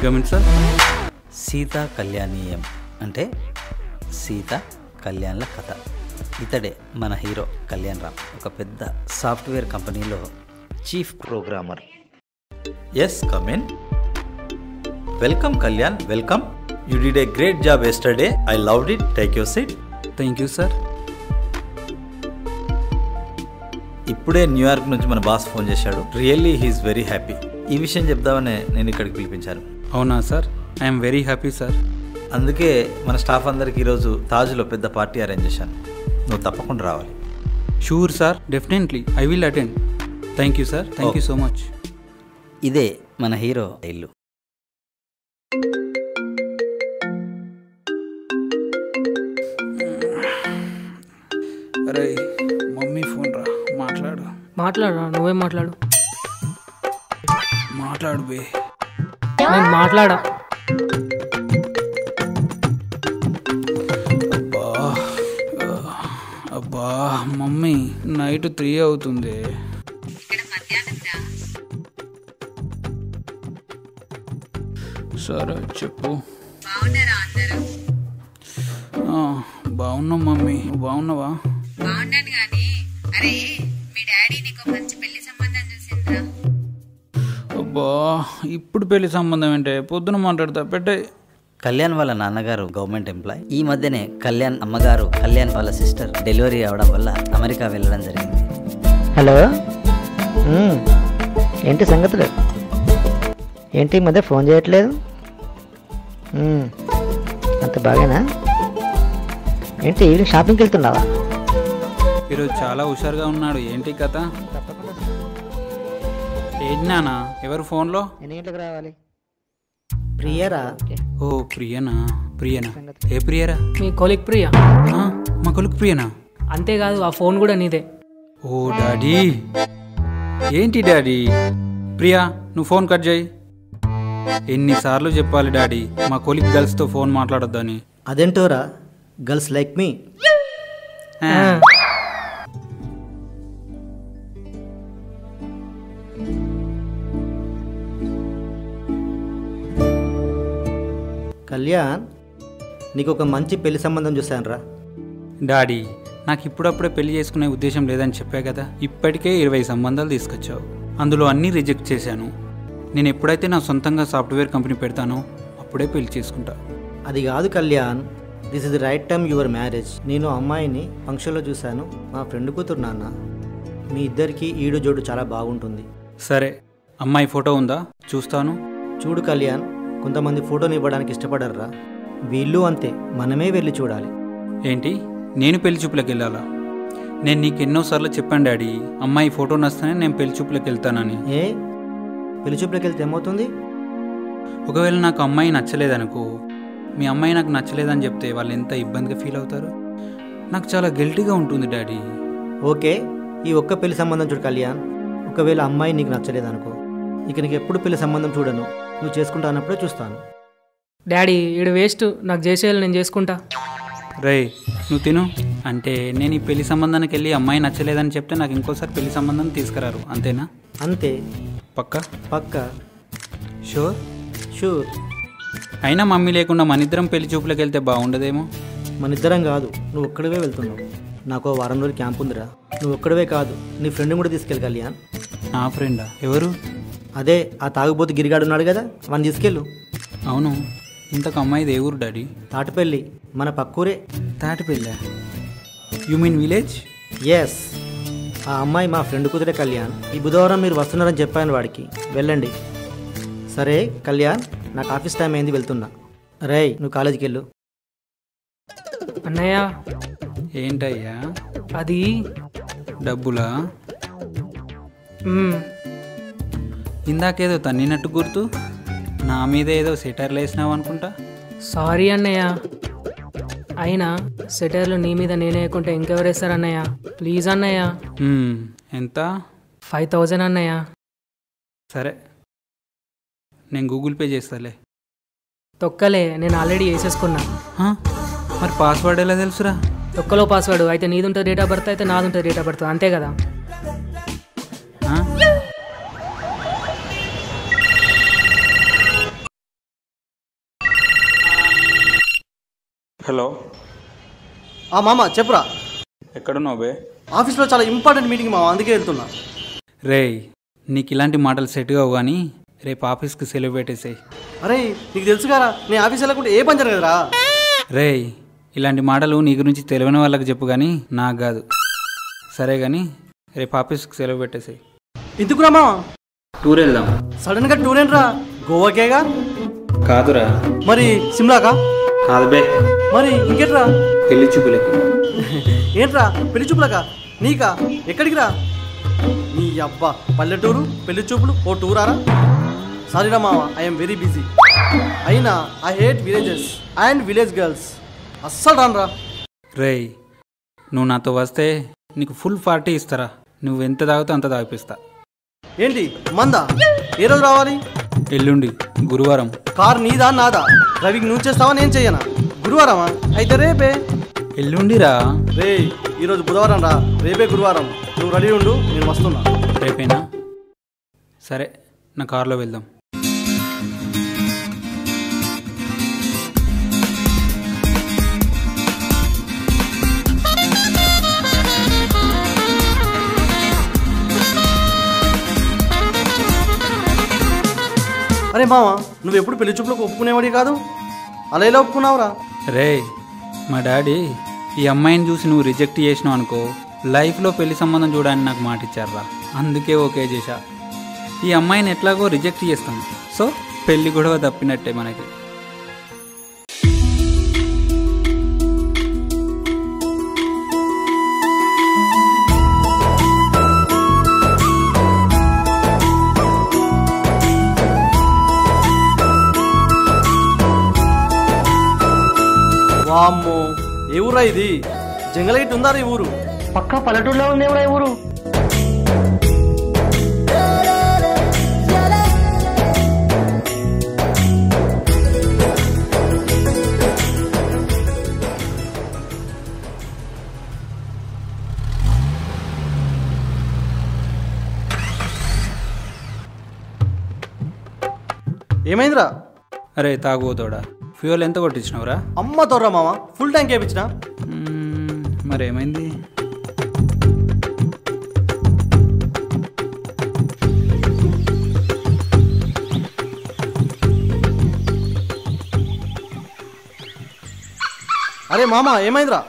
Come in sir. Sita కళ్యాణీయం అంటే సీత కళ్యాణ్ల కథ. ఇతడే మన హీరో కళ్యాణ్ రామ్. ఒక పెద్ద సాఫ్ట్వేర్ కంపెనీలో chief programmer. Yes come in. Welcome Kalyan, welcome. You did a great job yesterday. I loved it. Take your seat. Thank you sir. ఇప్పుడే New York నుంచి మన బాస్ ఫోన్ చేశాడు. Really he's very happy. ఈ విషయం చెప్దామనే నేను ఇక్కడికి పిలిపించాను. అవునా sir? I'm very happy sir. అందుకే మన స్టాఫ్ అందరికి ఈరోజు తాజ్లో పెద్ద పార్టీ అరేంజ్ చేశాను. నువ్వు తప్పకుండా రావాలి. Sure sir, definitely I will attend. Thank you sir. Thank you so much. ఇదే మన హీరో ఇల్లు. అరే మమ్మీ ఫోన్ రా, మాట్లాడు. మాట్లాడరా, నువ్వే మాట్లాడు. మాట్లాడు బే. నేను మాట్లాడా. అబ్బా మమ్మీ, నైట్ 3 అవుతుంది. సరే చెప్పు. బాగున్నాం మమ్మీ, బాగున్నావా? బాగున్నాను గాని, అరే మీ డాడీ నీకు మంచి పెళ్లి సంబంధం చూసిండ్రా. అబ్బా ఇప్పుడు పెళ్లి సంబంధం అంటే పొద్దున మాట్లాడతా పెట్టే. కళ్యాణ్ వాళ్ళ నాన్నగారు గవర్నమెంట్ ఎంప్లాయ్. ఈ మధ్యనే కళ్యాణ్ అమ్మగారు కళ్యాణ్ వాళ్ళ సిస్టర్ డెలివరీ అవడం వల్ల అమెరికా వెళ్ళడం జరిగింది. హలో, ఏంటి సంగతులు? ఏంటి ఈ మధ్య ఫోన్ చేయట్లేదు? అంత బాగానా? ఏంటి ఈవినింగ్ షాపింగ్కి వెళ్తున్నావా? ఈరోజు చాలా హుషారుగా ఉన్నాడు. ఏంటి కథ? ఏంటి నాన్న, ఎవరు ఫోన్లో? ఎన్ని గంటలకు రావాలి? ప్రియరా? ఓ ప్రియనా. ప్రియనా? ఏ ప్రియరా? మీ కొలిక్ ప్రియా. మా కొడుకు ప్రియనా? అంతేకాదు, ఆ ఫోన్ కూడా నీదే. ఓ డాడీ. ఏంటి డాడీ? ప్రియా, నువ్వు ఫోన్ కట్ చేయి. ఎన్నిసార్లు చెప్పాలి డాడీ, మా కొలిక్ గర్ల్స్తో ఫోన్ మాట్లాడొద్దని. అదేంటోరా, గర్ల్స్ లైక్ మీ. కళ్యాణ్, నీకు ఒక మంచి పెళ్లి సంబంధం చూశానురా. డాడీ, నాకు ఇప్పుడప్పుడే పెళ్లి చేసుకునే ఉద్దేశం లేదని చెప్పా కదా. ఇప్పటికే 20 సంబంధాలు తీసుకొచ్చావు, అందులో అన్నీ రిజెక్ట్ చేశాను. నేను ఎప్పుడైతే నా సొంతంగా సాఫ్ట్వేర్ కంపెనీ పెడతానో అప్పుడే పెళ్లి చేసుకుంటా. అది కాదు Kalyan, this is the right time your marriage. నేను అమ్మాయిని ఫంక్షన్లో చూశాను, మా ఫ్రెండ్ కూతురు నాన్న. మీ ఇద్దరికి ఈడు జోడు చాలా బాగుంటుంది. సరే, అమ్మాయి ఫోటో ఉందా? చూస్తాను. చూడు కళ్యాణ్, కొంతమంది ఫోటోని ఇవ్వడానికి ఇష్టపడర్రా. వీళ్ళు అంతే, మనమే వెళ్ళి చూడాలి. ఏంటి, నేను పెళ్లి చూపులకు వెళ్ళాలా? నేను నీకు ఎన్నోసార్లు చెప్పాను డాడీ, అమ్మాయి ఫోటో నచ్చితేనే నేను పెళ్లి చూపులకు వెళ్తానని. ఏ పెళ్లి చూపులకు వెళ్తే ఏమవుతుంది? ఒకవేళ నాకు అమ్మాయి నచ్చలేదనుకో, మీ అమ్మాయి నాకు నచ్చలేదని చెప్తే వాళ్ళు ఎంత ఇబ్బందిగా ఫీల్ అవుతారు. నాకు చాలా గిల్టీగా ఉంటుంది డాడీ. ఓకే, ఈ ఒక్క పెళ్లి సంబంధం చూడు కళ్యాణ్. ఒకవేళ అమ్మాయి నీకు నచ్చలేదనుకో, ఇక నీకు ఎప్పుడు పెళ్లి సంబంధం చూడను. నువ్వు చేసుకుంటా అన్నప్పుడే చూస్తాను. డాడీ, ఈడు వేస్ట్. నాకు చేసేయాలి, నేను చేసుకుంటా. రే, నువ్వు తిను. అంటే నేను ఈ పెళ్లి సంబంధానికి వెళ్ళి అమ్మాయి నచ్చలేదని చెప్తే నాకు ఇంకోసారి పెళ్లి సంబంధం తీసుకురారు, అంతేనా? అంతే. పక్కా? పక్కా. షూర్? షూర్. అయినా మమ్మీ లేకుండా మన ఇద్దరం పెళ్లి చూపులకు వెళ్తే బాగుండదేమో. మన ఇద్దరం కాదు, నువ్వు ఒక్కడివే వెళ్తున్నావు. నాకు వారం రోజులు క్యాంప్ ఉందిరా. నువ్వు ఒక్కడివే కాదు, నీ ఫ్రెండ్ని కూడా తీసుకెళ్ళి కళ్యాణ్. నా ఫ్రెండా? ఎవరు? అదే ఆ తాగుబోతు గిరిగాడు ఉన్నాడు కదా, వాడిని తీసుకెళ్ళు. అవును, ఇంతకు అమ్మాయిది ఏ ఊరు డాడీ? తాటిపల్లి, మన పక్కూరే. Tatipalli? You mean village? Yes, ఆ అమ్మాయి మా ఫ్రెండ్ కూతురే కళ్యాణ్. ఈ బుధవారం మీరు వస్తున్నారని చెప్పాను వాడికి. వెళ్ళండి. సరే కళ్యాణ్, నాకు ఆఫీస్ టైం అయింది, వెళ్తున్నా. రేయ్, నువ్వు కాలేజీకి వెళ్ళు. అన్నయ్య, ఏంటయ్యా? అది డబ్బులా? మ్మ్. ఇందాకేదో తన్నినట్టు గుర్తు, నా మీద ఏదో సెటర్లు వేసినావు అనుకుంటా. సారీ అన్నయ్య. అయినా సెటర్లు నీ మీద నేనే వేయకుంటే ఇంకెవరు వేస్తారు అన్నయ్య? ప్లీజ్ అన్నయ్య. ఎంత? 5000 అన్నయ్య. సరే, నేను గూగుల్ పే చేస్తాలే. తొక్కలే, నేను ఆల్రెడీ వేసేసుకున్నా. మరి పాస్వర్డ్ ఎలా తెలుసురా? తొక్కలో పాస్వర్డ్ అయితే నీది ఉంటుంది డేట్ ఆఫ్ బర్త్, అయితే నాది ఉంటుంది డేట్ ఆఫ్ బర్త్, అంతే కదా. హలో, మామ చెప్పురా. ఎక్కడున్నావు బే? ఆఫీస్లో చాలా ఇంపార్టెంట్ మీటింగ్ మామ, అందుకే వెళ్తున్నా. రేయ్, నీకు ఇలాంటి మాటలు సెట్ కావు కానీ రేపు ఆఫీస్కి సెలవు పెట్టేసేయి. అరే నీకు తెలుసు కదా, నేను ఆఫీస్ వెళ్ళకుంటే ఏ పని జరగదురా. రేయ్, ఇలాంటి మాటలు నీ గురించి తెలియని వాళ్ళకి చెప్పు కానీ నాకు కాదు. సరే కానీ రేపు ఆఫీస్కి సెలవు పెట్టేసేయి. ఎందుకురా మామ? టూర్ వెళ్దాం. సడన్గా టూర్ ఏంట్రా? గోవాకేగా? కాదురా. మరి సిమ్లాకా? కాదు బే. మరి ఇంకెట్రా? పెళ్లి చూపులకి. ఏంట్రా పెళ్లి చూపులకా? నీకా? ఎక్కడికి రా? నీ అబ్బా, పల్లెటూరు పెళ్లి చూపులు ఓ టూరారా? సారీరా మామ, ఐఎమ్ వెరీ బిజీ. అయినా I hate villages and village girls. అస్సలు రానురా. రేయ్, నువ్వు నాతో వస్తే నీకు ఫుల్ పార్టీ ఇస్తారా. నువ్వు ఎంత తాగితే అంత తాగిపిస్తా. ఏంటి మందా? ఏ రోజు రావాలి? ఎల్లుండి గురువారం. కార్ నీదా నాదా? డ్రైవింగ్ నువ్వు చేస్తావా నేను చెయ్యనా? గురువారమా? అయితే రేపే. ఎల్లుండిరా. రే ఈరోజు బుధవారం రా, రేపే గురువారం. నువ్వు రెడీ ఉండు, నేను వస్తున్నా. రేపేనా? సరే, నా కార్లో వెళ్దాం. అరే మామ, నువ్వు ఎప్పుడు పెళ్లి చూపులకు ఒప్పుకునేవాడి కాదు, అలా ఎలా ఒప్పుకున్నావురా? రే, మా డాడీ ఈ అమ్మాయిని చూసి నువ్వు రిజెక్ట్ చేసినావు అనుకో, లైఫ్లో పెళ్లి సంబంధం చూడడానికి నాకు మాట ఇచ్చారా. అందుకే ఓకే చేశా. ఈ అమ్మాయిని ఎట్లాగో రిజెక్ట్ చేస్తాం, సో పెళ్లి గొడవ తప్పినట్టే మనకి. వామ్మో, ఏ ఊరా ఇది? జంగలగిట్ ఉందా ఈ ఊరు? పక్కా పల్లెటూరులో ఉంది ఎవరా ఊరు? ఏమైందిరా? అరే తాగుబోతోడా, ఫ్యూయల్ ఎంత కొట్టించినవురా? అమ్మ తోర్రా మామ, ఫుల్ ట్యాంక్ వేయించిన. మరేమైంది? అరే మామ ఏమైందిరా?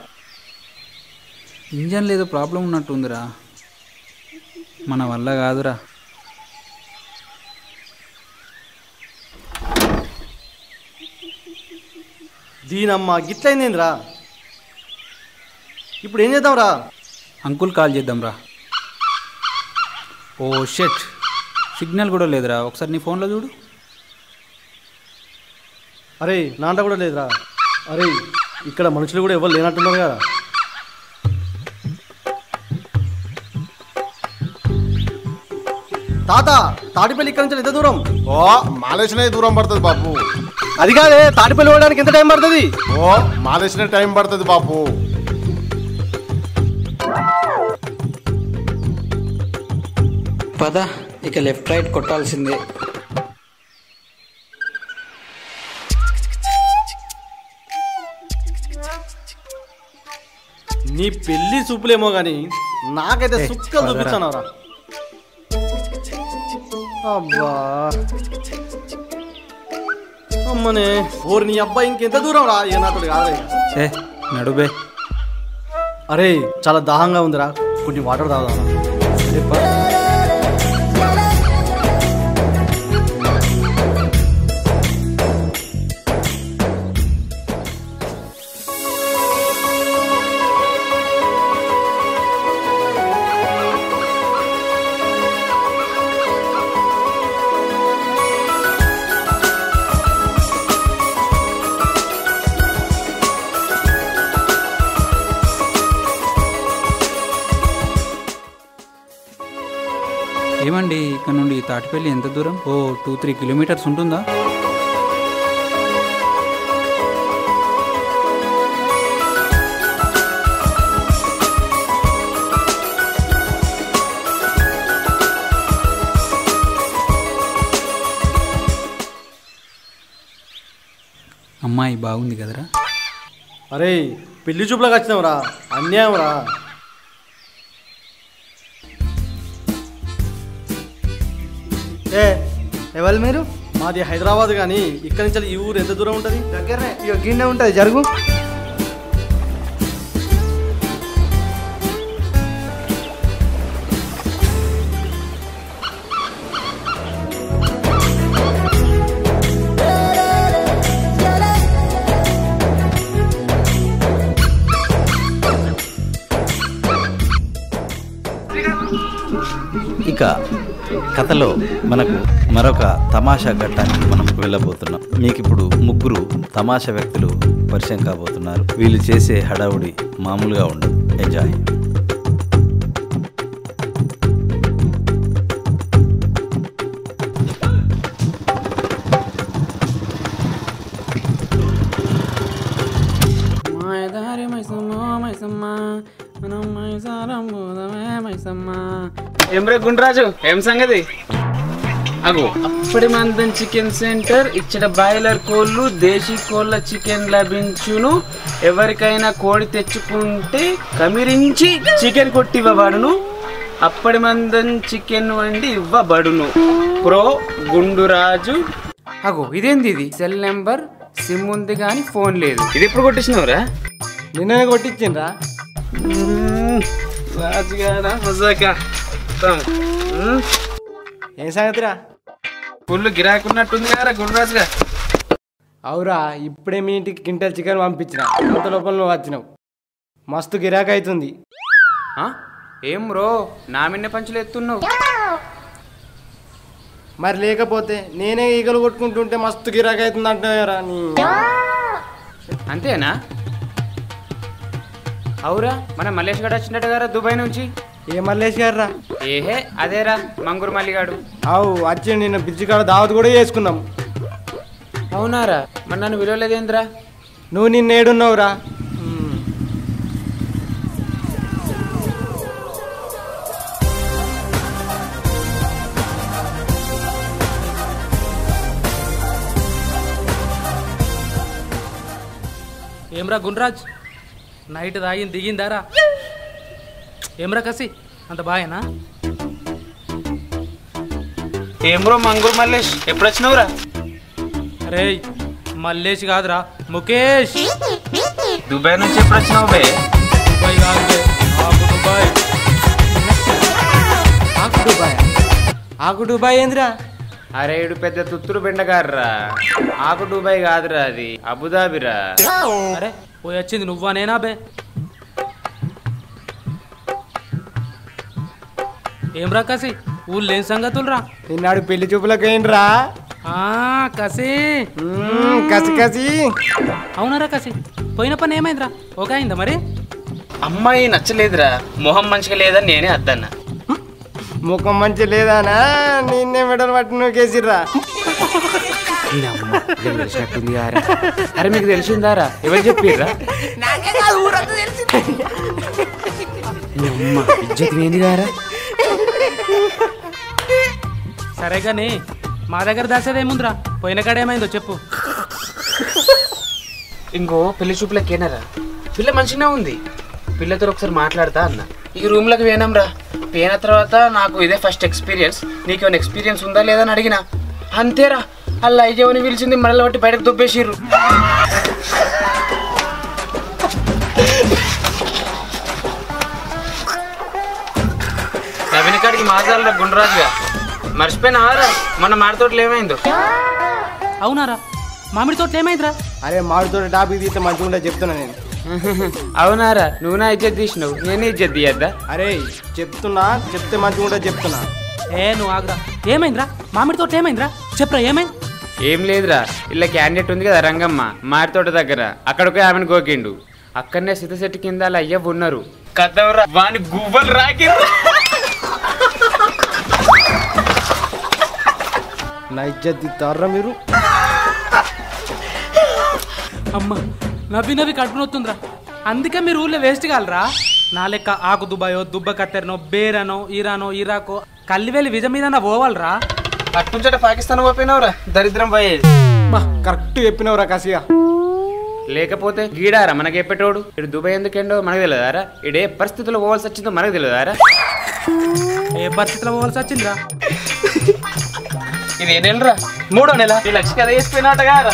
ఇంజన్ లేదో ప్రాబ్లం ఉన్నట్టుందిరా, మన వల్ల కాదురా. దీనమ్మ గిట్లయిందేంద్రా? ఇప్పుడు ఏం చేద్దాంరా? Uncle call చేద్దాంరా. ఓ షెట్, సిగ్నల్ కూడా లేదురా. ఒకసారి నీ ఫోన్లో చూడు. అరే నాంట కూడా లేదురా. అరే ఇక్కడ మనుషులు కూడా ఎవరు లేనట్టున్నారు కదా. తాత, తాటిపల్లి ఇక్కడ నుంచి ఎంత దూరం? ఓ మాలేసిన దూరం పడుతుంది బాపు. అది కాదే, తాటిపల్లి పోవడానికి ఎంత టైం పడుతుంది? ఓ మాలేసిన టైం పడుతుంది బాపు. పద, ఇక లెఫ్ట్ రైట్ కొట్టాల్సిందే. నీ పెళ్లి చూపులేమో గాని నాకైతే సుక్కలు చూపించానరా. అబ్బా అమ్మనే, ఓరి నీ అబ్బాయి ఇంకెంత దూరం రా? ఏ నాతో కాదు. నడుబే. అరే చాలా దాహంగా ఉందిరా, కొన్ని వాటర్ తాగుదాం. ఏమండి, ఇక్కడ నుండి తాటిపల్లి ఎంత దూరం? ఓ 2-3 కిలోమీటర్స్ ఉంటుందా? అమ్మాయి బాగుంది కదరా? అరే పెళ్లి చూపులకు వచ్చినావురా, అన్యాయం రా. ఎవరు మీరు? మాది హైదరాబాద్ కానీ ఇక్కడి నుంచి ఈ ఊరు ఎంత దూరం ఉంటుంది? దగ్గరనే గిన్నె ఉంటుంది, జరుగు. ఇక కథలో మనకు మరొక తమాషా ఘట్టానికి మనం వెళ్ళబోతున్నాం. మీకు ఇప్పుడు ముగ్గురు తమాషా వ్యక్తులు పరిచయం కాబోతున్నారు. వీళ్ళు చేసే హడావుడి మామూలుగా ఉండదు. ఎంజాయ్. ఏం రే గుండ్రాజు, ఏం సంగతి? అగో అప్పటి మందం చికెన్ సెంటర్ ఇచ్చట బాయిలర్ కోళ్ళు, దేశీ కోళ్ళ చికెన్ లభించును. ఎవరికైనా కోడి తెచ్చుకుంటే కమిరించి చికెన్ కొట్టివ్వబడును. అప్పటి మందం చికెన్ వండి ఇవ్వబడును. ప్రో గుండురాజు. అగో ఇదేంది ఇది? సెల్ నెంబర్, సిమ్ ఉంది కానీ ఫోన్ లేదు. ఇది ఎప్పుడు కొట్టించినవరా? నిన్ననే కొట్టించిండ్రా. రాజుగారా మజాకా. ఏం సంగతిరా? ఫుల్ గిరాకున్నట్టుంది కదా గుండ్రాజుగా. అవురా, ఇప్పుడే మీ ఇంటికి క్వింటల్ చికెన్ పంపించిన. అంత లోపల నువ్వు వచ్చినావు. మస్తు గిరాక్ అవుతుంది. ఏం బ్రో నా మిన్న పంచులు ఎత్తున్నావు? మరి లేకపోతే నేనే ఈగలు కొట్టుకుంటుంటే మస్తు గిరాక్ అవుతుంది అంటున్నారా? అంతేనా? అవురా, మన మల్లేష్ గడు వచ్చినట్టు కదా దుబాయ్ నుంచి. ఏ మల్లేష్ గారు రా? ఏహే అదేరా మంగూరు మల్లిగాడు. అవు వచ్చి నిన్న బ్రిడ్జి కాడ దావత్ కూడా చేసుకున్నాం. అవునారా? మరి నన్ను విలువలేదేంద్రా? నువ్వు నిన్నేడున్నావురా? ఏమ్రా గుండ్రాజ్, నైట్ తాగింది దిగిందారా? ఏమ్రా కసి, అంత బాయేనా? ఏం బ్రో మంగూరు మల్లేష్, ఎప్పుడు వచ్చినావురా? అరే మల్లేష్ కాదురా, ముఖేష్. దుబాయ్ నుంచి ఎప్పుడు వచ్చినావు బే? దుబాయ్ కాదు బే, ఆకు దుబాయ్. ఆకు దుబాయ్? ఆకు దుబాయ్ ఏందిరా? అరే ఇడు పెద్ద తుత్తురు బెండగారురా. ఆకు దుబాయ్ కాదురా, అది అబుదాబిరా. అరే పోయి వచ్చింది నువ్వా నేనా బే? ఏమ్రా కసి, ఊళ్ళో ఏం సంగతులు రా? నిన్నాడు పెళ్లి చూపులకు ఏంట్రా? కసి కసి కసి. అవునారా కసి, పోయిన పని ఏమైందిరా? ఒక అయిందా మరి? అమ్మాయి నచ్చలేదురా, మొహం మంచిగా లేదని నేనే అద్దన్నా. ముఖం మంచి లేదానా? నిన్నే మెడలు పట్టి నువ్వు కేసిర్రా. తెలిసినట్టుంది. అరే మీకు తెలిసిందారా? ఎవరు చెప్పిర్రా? ఇజ్జత్ ఏంది గారా? సరే కానీ మా దగ్గర దాసేదేముందిరా? పోయిన కాడ ఏమైందో చెప్పు. ఇంకో పెళ్లి చూపులకేనారా, పిల్ల మంచిగానే ఉంది. పిల్లతో ఒకసారి మాట్లాడతా అన్న. ఈ రూమ్లోకి పోయినాంరా. పోయిన తర్వాత నాకు ఇదే ఫస్ట్ ఎక్స్పీరియన్స్. నీకేమైనా ఎక్స్పీరియన్స్ ఉందా లేదా అని అడిగినా. అంతేరా, అలా అయ్యవని పిలిచింది, మనల్ని బట్టి బయటకు దుబ్బేసిర్రు. నవీన కాడికి మాట్లాడరా గుండ్రాజుగా. మర్చిపోయినారా మన మామిడి తోటలు ఏమైందో? అవునారా, మామిడి తోటలు ఏమైందిరా? అరే మామిడి తోట టాపిక్ తీస్తే మంచిగా ఉంటే చెప్తున్నా నేను. అవునారా, నువ్వు నా ఇజ్జత్ తీసినావు, నేనే ఇజ్జత్ తీయద్దా? అరే చెప్తున్నా, చెప్తే మంచిగా ఉంటే చెప్తున్నా. నువ్వు ఆగురా. ఏమైందిరా? మామిడి తోట ఏమైందిరా? చెప్పరా ఏమైంది? ఏం లేదురా, ఇలా క్యాండిడేట్ ఉంది కదా రంగమ్మ మామిడి తోట దగ్గర, అక్కడికి ఆమెను గోకిండు. అక్కడనే సిద్ధశెట్టి కింద అలా అయ్యవ్వ ఉన్నారు. కదవరా వాని గువ్వలు రాకి. నా ఇజ్జత్ తీస్తారా మీరు? అమ్మ నవ్వి నవ్వి కడుపు నొత్తుందిరా. అందుకే మీరు ఊళ్ళో వేస్ట్ కాలరా. నా లెక్క ఆకు దుబాయో, దుబ్బ కత్తెరనో, బేరనో, ఇరానో, ఇరాకో కల్లివేలి విజ మీద పోవాలరా. అట్నుంచట పాకిస్తాన్ పోయినావురా, దరిద్రం పోయేది. కరెక్ట్ చెప్పినవురా కసిగా. లేకపోతే గీడారా మనకి ఎప్పటోడు ఇటు దుబాయ్ ఎందుకేండో మనకు తెలియదారా ఇటు ఏ పరిస్థితుల్లో పోవాల్సి వచ్చిందో మనకు తెలియదారా ఏ పరిస్థితిలో పోవాల్సి వచ్చిందిరా ఇది ఏ నెలరా 3వ నెల ఈ లక్ష కదా వేసిపోయినట్టుగా రా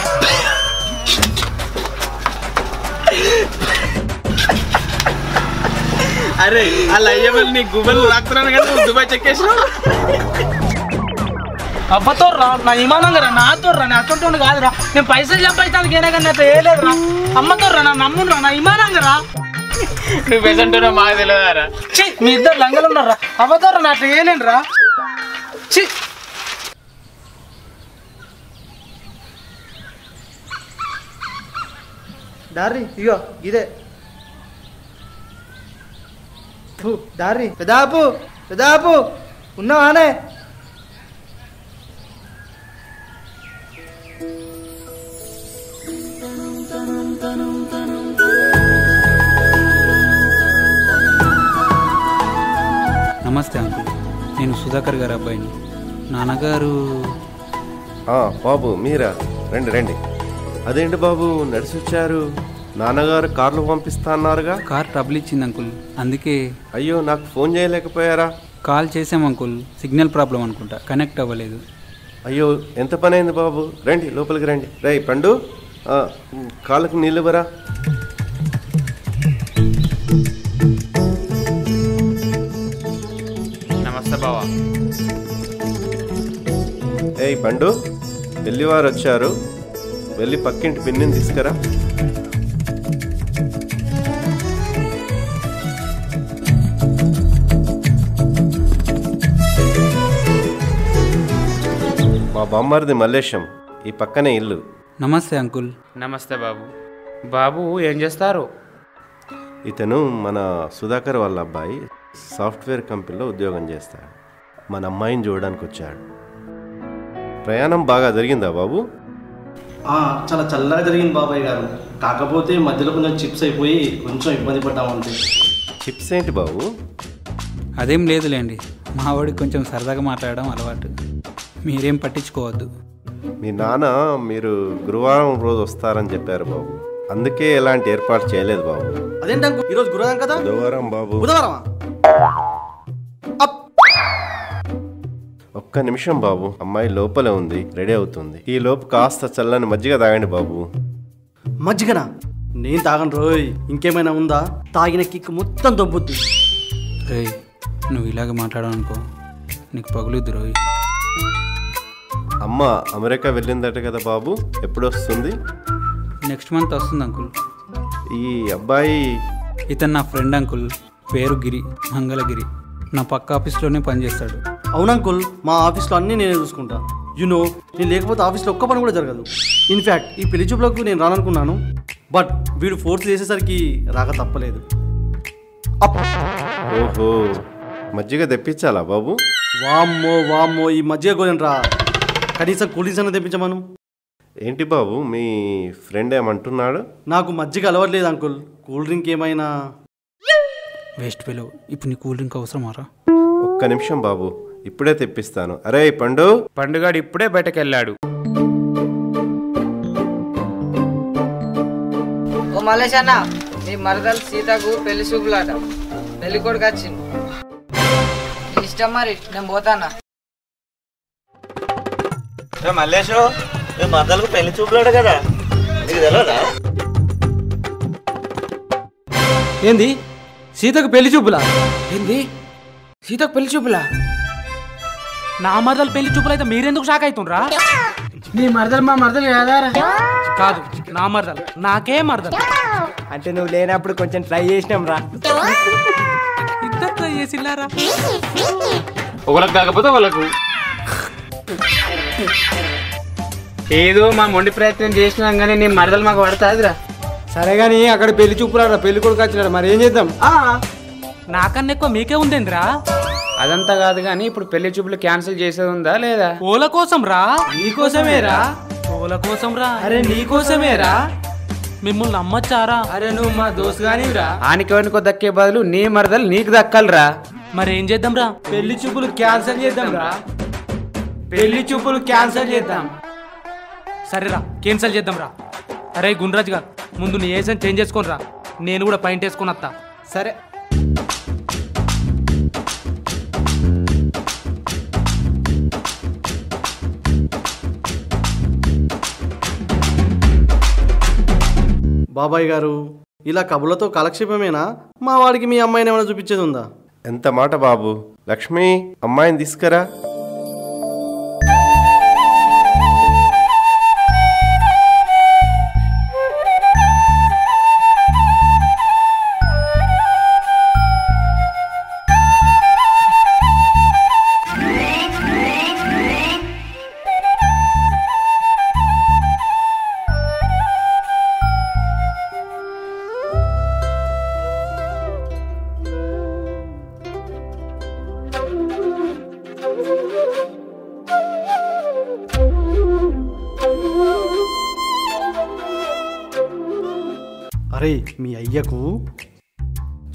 అరే అలా అయ్యవల్లి నీ గుబలు రాకుతున్నాను కదా నువ్వు దుబాయ్ చెక్కేసినావు అబ్బతోర్రా నా ఇమానంగా రా నాతోర్రా నా అటువంటి కాదురా నేను పైసలు సంపాదించడానికి ఏనా కానీ అట్లా వేయలేదురా అమ్మతోర్రా నా నమ్మురా నా ఇమానంగా రా నువ్వు పెసంటున్నా మాకు తెలియదారా మీ ఇద్దరు లంగలు ఉన్నారా అబ్బతోర్రా నా అట్లా వేయలేనురా చి దారి ఇగో ఇదే దారి పెదాపు పెదాపు ఉన్నావానే నమస్తే అంకుల్, నేను సుధాకర్ గారి అబ్బాయిని. నాన్నగారు బాబు మీరా? రండి రండి. అదేంటి బాబు నడిచి వచ్చారు? నాన్నగారు కార్లు పంపిస్తా అన్నారుగా. కార్ ట్రబుల్ ఇచ్చింది అంకుల్, అందుకే. అయ్యో, నాకు ఫోన్ చేయలేకపోయారా? కాల్ చేసాం అంకుల్, సిగ్నల్ ప్రాబ్లం అనుకుంటా, కనెక్ట్ అవ్వలేదు. అయ్యో, ఎంత పని అయింది బాబు. రండి లోపలికి రండి. రై పండు, కాళ్ళకు నీళ్ళు ఇవ్వరా. నమస్తే బావా. ఏయ్ పండు, పెళ్లివారు వచ్చారు, వెళ్ళి పక్కింటి పిన్నిని తీసుకురా. మా బామ్మరిది మల్లేశం, ఈ పక్కనే ఇల్లు. నమస్తే అంకుల్. నమస్తే బాబు. బాబు ఏం చేస్తారు? ఇతను మన సుధాకర్ వాళ్ళ అబ్బాయి, సాఫ్ట్వేర్ కంపెనీలో ఉద్యోగం చేస్తాడు. మన అమ్మాయిని చూడడానికి వచ్చాడు. ప్రయాణం బాగా జరిగిందా బాబు? చాలా చల్లగా జరిగింది బాబాయ్ గారు. కాకపోతే మధ్యలో కొంచెం చిప్స్ అయిపోయి కొంచెం ఇబ్బంది పడ్డామంటే. చిప్స్ ఏంటి బాబు? అదేం లేదులేండి, మా వాడికి కొంచెం సరదాగా మాట్లాడడం అలవాటు, మీరేం పట్టించుకోవద్దు. మీ నాన్న మీరు గురువారం రోజు వస్తారని చెప్పారు బాబు, అందుకే ఎలాంటి ఏర్పాటు చేయలేదు బాబు. అదేంటి ఈరోజు గురువారం కదా? బుధవారం బాబు. బుధవారమా? ఒక్క నిమిషం బాబు, అమ్మాయి లోపలే ఉంది, రెడీ అవుతుంది. ఈ లోపు కాస్త చల్లని మజ్జిగ తాగండి బాబు. మజ్జిగనా? నేను తాగను రోయ్. ఇంకేమైనా ఉందా? తాగిన కిక్ మొత్తం దొబ్బుద్ది. రే, నువ్వు ఇలాగ మాట్లాడాలనుకో, నీకు పగులుద్దు రోయ్. అమ్మ అమెరికా వెళ్ళిందట కదా బాబు, ఎప్పుడు వస్తుంది? నెక్స్ట్ మంత్ వస్తుంది అంకుల్. ఈ అబ్బాయి? ఇతను నా ఫ్రెండ్ అంకుల్, పేరు గిరి, మంగళగిరి. నా పక్క ఆఫీస్లోనే పనిచేస్తాడు. అవునంకుల్, మా ఆఫీస్లో అన్నీ నేనే చూసుకుంటా. యూనో, నేను లేకపోతే ఆఫీస్లో ఒక్క పని కూడా జరగదు. ఇన్ఫ్యాక్ట్ ఈ పెళ్లి చూపులకు నేను రాననుకున్నాను, బట్ వీడు ఫోర్స్ చేసేసరికి రాక తప్పలేదు. ఓహో, మజ్జిగ తెప్పించాలా బాబు? వామ్మో వామ్మో, ఈ మజ్జిగ గోజన్ రా. కనీసం కూల్ డ్రింక్స్ అన్న తెప్పించమను. ఏంటి బాబు, మీ ఫ్రెండ్ ఏమంటున్నాడు? నాకు మజ్జిగ అలవట్లేదు అంకుల్, కూల్ డ్రింక్ ఏమైనా. వేస్ట్ ఫెలో, ఇప్పుడు నీ కూల్ డ్రింక్ అవసరమారా? ఒక్క నిమిషం బాబు, ఇప్పుడే తెప్పిస్తాను. అరే పండు. పండుగాడు ఇప్పుడే బయటకు వెళ్ళాడు. ఓ మలేష్ అన్న, మీ మరదలు సీతకు పెళ్లి చూపులాట, పెళ్లి కొడుకు వచ్చింది. ఇష్టం మరి, నేను పోతానా. మల్లేషు, మీ మరదలకు పెళ్లి చూపులాట కదా, నీకు తెలియదా? ఏంది సీతకు పెళ్లి చూపులా? ఏంది సీతకు పెళ్లి చూపులా? నా మరదలు పెళ్లి చూపులు అయితే మీరెందుకు షాక్ అవుతుండ్రా? నీ మరదలు మా మరదలు కాదారా? కాదు, నా మరదలు, నాకే మరదలు. అంటే నువ్వు లేనప్పుడు కొంచెం ట్రై చేసినాం రా. ఇద్దరు ట్రై చేసిల్లారా? ఒకళ్ళకి కాకపోతే వాళ్ళకు. ఏదో మా మొండి ప్రయత్నం చేసినాం కానీ నీ మరదలు మాకు పడతాదిరా. సరే గాని అక్కడ పెళ్లి చూపులారా, పెళ్లి కొడుకు వచ్చినాడు, మరి ఏం చేద్దాం? నాకన్నా ఎక్కువ మీకే ఉందేంద్రా? అదంతా కాదు కానీ ఇప్పుడు పెళ్లి చూపులు క్యాన్సిల్ చేసేది ఉందా లేదా? ఓల కోసం రా. నీకోసమేరా? ఓల కోసం రా. అరే నీకోసమేరా. మిమ్మల్ని నమ్మచ్చారా? అరే నువ్వు మా దోస్తు గానిరా. ఆనికో దక్కే బదులు నీ మరదలు నీకు దక్కాలరా. మరి ఏం చేద్దాం రా? పెళ్లి చూపులు క్యాన్సిల్ చేద్దాం రా. పెళ్లి చూపులు క్యాన్సిల్ చేద్దాం. సరేరా, క్యాన్సిల్ చేద్దాం రా. అరే గుండ్రాజ్ గారు, ముందు నీ ఏజెంట్ చేంజ్ చేసుకొని రా, నేను కూడా పాయింట్ వేసుకొని వస్తా. సరే. బాబాయ్ గారు, ఇలా కబులతో కాలక్షేపమేనా? మా వాడికి మీ అమ్మాయిని ఏమైనా చూపించేది ఉందా? ఎంత మాట బాబు. లక్ష్మి, అమ్మాయిని తీసుకురా. అరే మీ అయ్యకు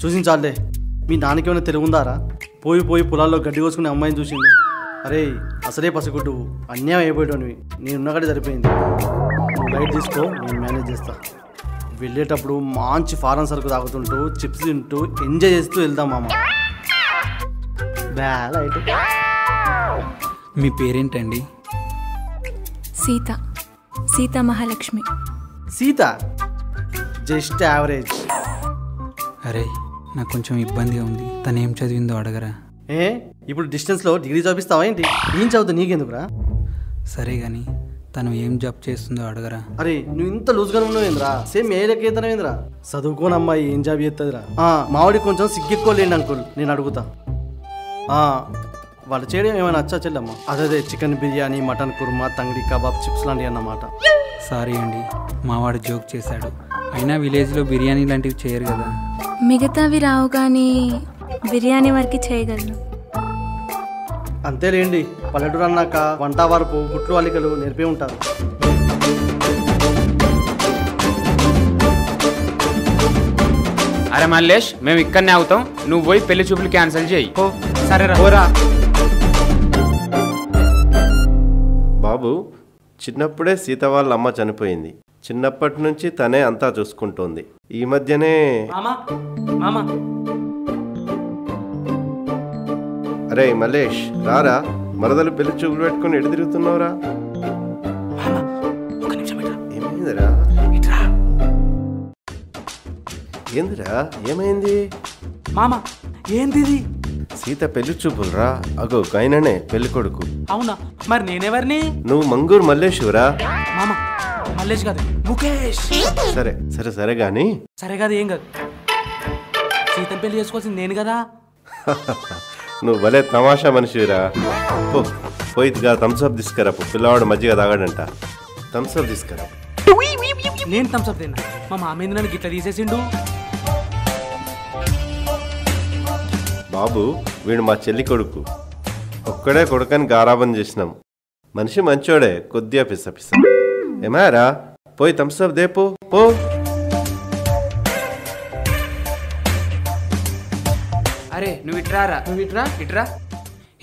చూసించాలే, మీ నాన్నకి ఏమైనా తెలుగుందారా? పోయి పోయి పొలాల్లో గడ్డి కోసుకునే అమ్మాయిని చూసిండు. అరే అసలే పసిగుడ్డు, అన్యాయం అయిపోయాడు. నేనున్నగానే సరిపోయింది. నువ్వు లైట్ తీసుకో, నేను మేనేజ్ చేస్తా. వెళ్ళేటప్పుడు మంచి ఫారెన్ సరుకు తాగుతుంటూ చిప్స్ తింటూ ఎంజాయ్ చేస్తూ వెళ్దాం మామ. లైట్. మీ పేరేంటండి? సీత. సీతా మహాలక్ష్మి. Sita just average. అరే నాకు కొంచెం ఇబ్బందిగా ఉంది. తను ఏం చదివిందో అడగరా? ఇప్పుడు డిస్టెన్స్లో డిగ్రీ చదివిస్తావా ఏంటి? ఏం చదువుతా నీకెందుకురా? సరే కానీ తను ఏం జాబ్ చేస్తుందో అడగరా? అరే నువ్వు ఇంత లూజ్గా ఉన్నావేంద్రా? సేమ్ ఏలకేతనవేంద్రా? చదువుకోని అమ్మాయి ఏం జాబ్ చేస్తుందిరా? మావాడికి కొంచెం సిగ్గెక్కువలేండి అంకుల్, నేను అడుగుతా. వాళ్ళు చేయడం ఏమైనా నచ్చా చెల్లమ్మ? అదే chicken biryani, mutton korma, tangdi kebab, chips లాంటివి అన్నమాట. సారీ అండి, మావాడు జోక్ చేశాడు. అయినా విలేజ్లో బిర్యానీ లాంటివి చేయరు కదా. మిగతావి రావు కానీ బిర్యానీ వరకు చేయగలను. అంతేలేండి, పల్లెటూరు అన్నాక వంట వరపు గుట్లు అల్లికలు నేర్పే ఉంటారు. అరే మల్లేష్, మేము ఇక్కడనే అవుతాం, నువ్వు పోయి పెళ్లి చూపులు క్యాన్సిల్ చేయి. సరేరా. బాబు, చిన్నప్పుడే సీత వాళ్ళ అమ్మ చనిపోయింది. చిన్నప్పటి నుంచి తనే అంతా చూసుకుంటోంది. ఈ మధ్యనే అరే మల్లేష్ రారా, మరదలు పెళ్లి చూపులు పెట్టుకుని ఎటు తిరుగుతున్నావురా? ఏమైందిరా? ఏందిరా ఏమైంది? మామా ఏంది? సీత పెళ్లి చూపులురా. అగో గైననే పెళ్లి కొడుకు. అవునా? మరి నేనెవరిని? నువ్వు మంగూరు మల్లేషురా. మామా మల్లేష్ కాదు, ముఖేష్. సరే సరే సరే గాని. సరే కాదు, ఏం కాదు. సీతను పెళ్లి చేసుకోవాల్సింది నేను కదా. నువ్వు భలే తమాషా మనిషిరా. పోయిగా థమ్స్అప్ తీసుకురా. పిల్లవాడు మజ్జిగ తాగాడంట. థమ్స్అప్ తీసుకురా. నేను థమ్స్అప్ తిన్నా. మా మామేంది నన్ను గిట్ల తీసేసిండు. బాబు, వీడు మా చెల్లి కొడుకు. ఒక్కడే కొడుకని గారాబం చేసినాం. మనిషి మంచోడే, కొద్దిగా పిస్స పిస్స. ఏమారా, పోయి థమ్స్అప్ దే పో. అరే నువ్వు ఇట్రారా, నువ్వు ఇట్రా.